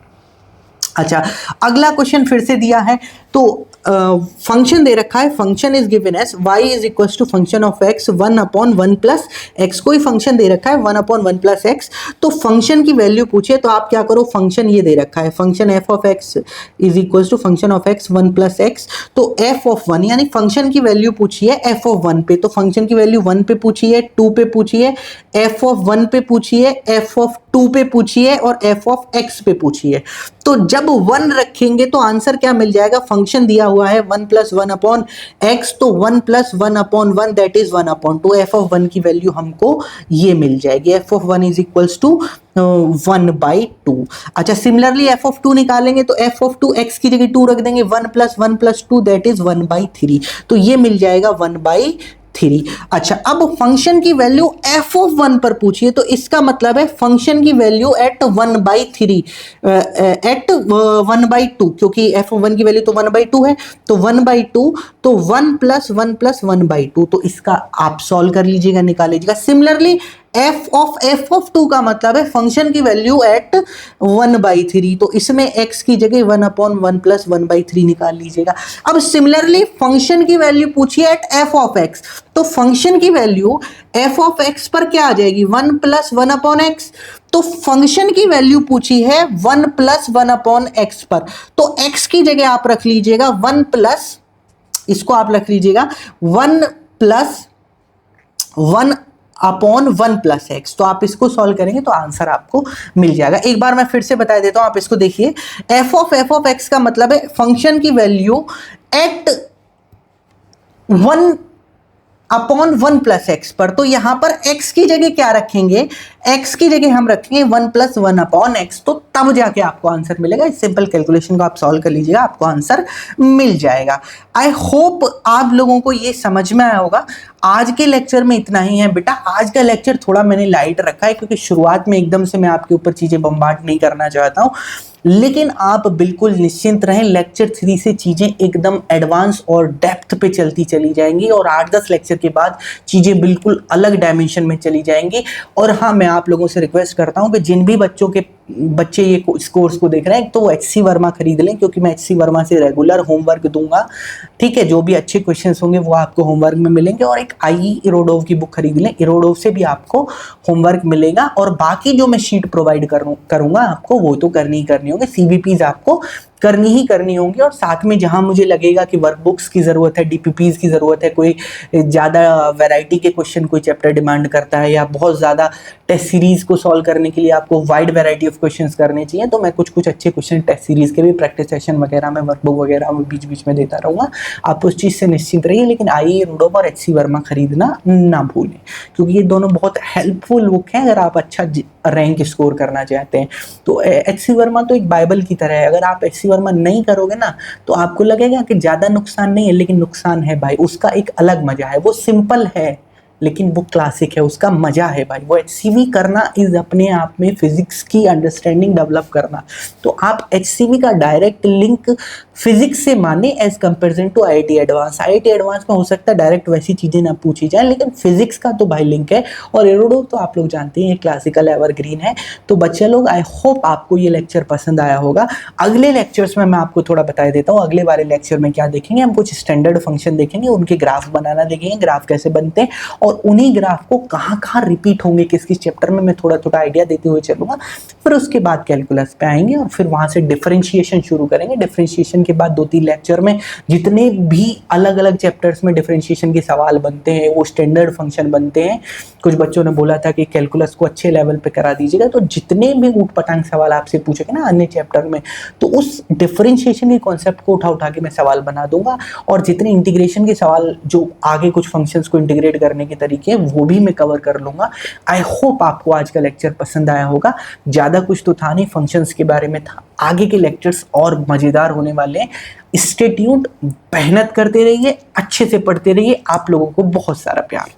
अच्छा, अगला क्वेश्चन फिर से दिया है, तो फंक्शन दे रखा है, function is given as y is equal to function of x 1/1 plus x। कोई फंक्शन दे रखा है 1/1 प्लस x, तो फंक्शन की वैल्यू पूछिए, तो आप क्या करो, फंक्शन ये दे रखा है, function f of x is equal to function of x 1 plus x। तो f ऑफ 1 यानी फंक्शन की वैल्यू पूछिए f ऑफ 1 पे, तो फंक्शन की वैल्यू 1 पे पूछिए, 2 पे पूछिए, f ऑफ 1 पे पूछिए, f ऑफ 2 पे पूछिए और f ऑफ x पे पूछिए। तो जब 1 रखेंगे तो आंसर क्या मिल जाएगा, फंक्शन दिया हुआ है 1 + 1/x, तो 1 + 1/1 दैट इज 1/2। f ऑफ 1 की वैल्यू हमको ये मिल जाएगी, f of 1 is equals to 1/2। अच्छा, सिमिलरली f ऑफ 2 निकालेंगे, तो f ऑफ 2 x की जगह 2 रख देंगे, 1 + 1 + 2 दैट इज 1/3, तो ये मिल जाएगा 1/3। अच्छा, अब फंक्शन की वैल्यू f ऑफ 1 पर पूछिए, तो इसका मतलब है फंक्शन की वैल्यू एट 1/3 एट 1/2, क्योंकि f ऑफ 1 की वैल्यू तो 1/2 है, तो 1/2, तो 1 + 1 + 1/2, तो इसका आप सॉल्व कर लीजिएगा, निकाल लीजिएगा। सिमिलरली f ऑफ 2 का मतलब है फंक्शन की वैल्यू एट 1/3, तो इसमें x की जगह 1/1 + 1/3 निकाल लीजिएगा। अब सिमिलरली फंक्शन की वैल्यू पूछिए एट f ऑफ x, तो फंक्शन की वैल्यू f ऑफ x पर क्या आ जाएगी, 1 + 1/x। तो फंक्शन की वैल्यू पूछी है 1 + 1/x पर, तो x की जगह आप रख लीजिएगा 1 प्लस, इसको आप रख लीजिएगा 1 + 1 अपॉन 1 प्लस एक्स। तो आप इसको सॉल्व करेंगे तो आंसर आपको मिल जाएगा। एक बार मैं फिर से बता देता हूं, आप इसको देखिए, एफ ऑफ एक्स का मतलब है फंक्शन की value at 1 upon 1 plus x पर। तो यहां पर x की जगह क्या रखेंगे, x की जगह हम रखेंगे 1 प्लस 1 अपॉन एक्स, तो तब जाके आपको आंसर मिलेगा। इस सिंपल कैलकुलेशन को आप सॉल्व कर लीजिएगा, आपको आंसर मिल जाएगा। आई होप आप लोगों को ये समझ में आया होगा। आज के लेक्चर में इतना ही है बेटा। आज का लेक्चर थोड़ा मैंने लाइट रखा है क्योंकि शुरुआत में एकदम से मैं आपके ऊपर चीजें बम्बार्ड नहीं करना चाहता हूं, लेकिन आप बिल्कुल निश्चिंत रहें, लेक्चर 3 से चीजें एकदम एडवांस और डेप्थ पे चलती चली जाएंगी और 8-10 लेक्चर के बाद चीजें बिल्कुल अलग डायमेंशन में चली जाएंगी। और हाँ, मैं आप लोगों से रिक्वेस्ट करता हूं कि जिन भी बच्चे ये इस कोर्स को देख रहे हैं तो वो HC वर्मा खरीद लें, क्योंकि मैं HC वर्मा से रेगुलर होमवर्क दूंगा। ठीक है, जो भी अच्छे क्वेश्चंस होंगे वो आपको होमवर्क में मिलेंगे। और एक IE इरोडोव की बुक खरीद लें, इरोडोव से भी आपको होमवर्क मिलेगा। और बाकी जो मैं शीट प्रोवाइड करूंगा आपको, वो तो करनी ही करनी होगी, CBPs आपको करनी ही करनी होंगी। और साथ में जहां मुझे लगेगा कि वर्कबुक्स की ज़रूरत है, DPPs की ज़रूरत है, कोई ज़्यादा वैरायटी के क्वेश्चन कोई चैप्टर डिमांड करता है, या बहुत ज़्यादा टेस्ट सीरीज़ को सॉल्व करने के लिए आपको वाइड वैरायटी ऑफ क्वेश्चंस करने चाहिए, तो मैं कुछ अच्छे क्वेश्चन टेस्ट सीरीज़ के भी प्रैक्टिस सेशन वगैरह में, वर्कबुक वगैरह में बीच बीच में देता रहूँगा। आप उस चीज़ से निश्चिंत रहिए। लेकिन IE इरोडोव और HC वर्मा खरीदना ना भूलें, क्योंकि ये दोनों बहुत हेल्पफुल बुक हैं अगर आप अच्छा रैंक स्कोर करना चाहते हैं। तो HC वर्मा तो एक बाइबल की तरह है। अगर आप HC वर्मा नहीं करोगे ना तो आपको लगेगा कि ज़्यादा नुकसान नहीं है, लेकिन नुकसान है भाई। उसका एक अलग मजा है, वो सिंपल है लेकिन वो क्लासिक है, उसका मजा है भाई। वो HCV करना इज अपने आप में फिजिक्स की अंडरस्टैंडिंग डेवलप करना। तो आप HCV का डायरेक्ट लिंक फिजिक्स से माने as comparison to IIT advance. IIT advance में हो सकता है डायरेक्ट वैसी चीजें ना पूछी जाए, लेकिन फिजिक्स का तो भाई लिंक है। और इरोडोव तो आप लोग जानते हैं क्लासिकल एवरग्रीन है। तो बच्चे लोग, आई होप आपको ये लेक्चर पसंद आया होगा। अगले लेक्चर्स में मैं आपको थोड़ा बता देता हूँ, अगले वाले लेक्चर में क्या देखेंगे हम, कुछ स्टैंडर्ड फंक्शन देखेंगे, उनके ग्राफ बनाना देखेंगे, ग्राफ कैसे बनते हैं, और उन्हीं ग्राफ को कहाँ रिपीट होंगे किस किस चैप्टर में, मैं थोड़ा थोड़ा आइडिया देते हुए चलूंगा। फिर उसके बाद कैलकुलस पे आएंगे और फिर वहां से डिफरेंशिएशन शुरू करेंगे। डिफरेंशिएशन के बाद 2-3 लेक्चर में जितने भी अलग अलग चैप्टर्स में डिफरेंशिएशन के सवाल बनते हैं वो स्टैंडर्ड फंक्शन बनते हैं। कुछ बच्चों ने बोला था कि कैलकुलस को अच्छे लेवल पे करा दीजिएगा, तो जितने भी ऊटपटांग सवाल आपसे पूछेंगे ना अन्य चैप्टर में, तो उस डिफरेंशिएशन के कॉन्सेप्ट को उठा के मैं सवाल बना दूंगा। और जितने इंटीग्रेशन के सवाल जो आगे कुछ फंक्शंस को इंटीग्रेट करने के तरीके वो भी मैं कवर कर लूंगा। आई होप आपको आज का लेक्चर पसंद आया होगा। ज्यादा कुछ तो था नहीं, फंक्शंस के बारे में था। आगे के लेक्चर्स और मजेदार होने वाले हैं। स्टे ट्यून्ड, मेहनत करते रहिए, अच्छे से पढ़ते रहिए। आप लोगों को बहुत सारा प्यार।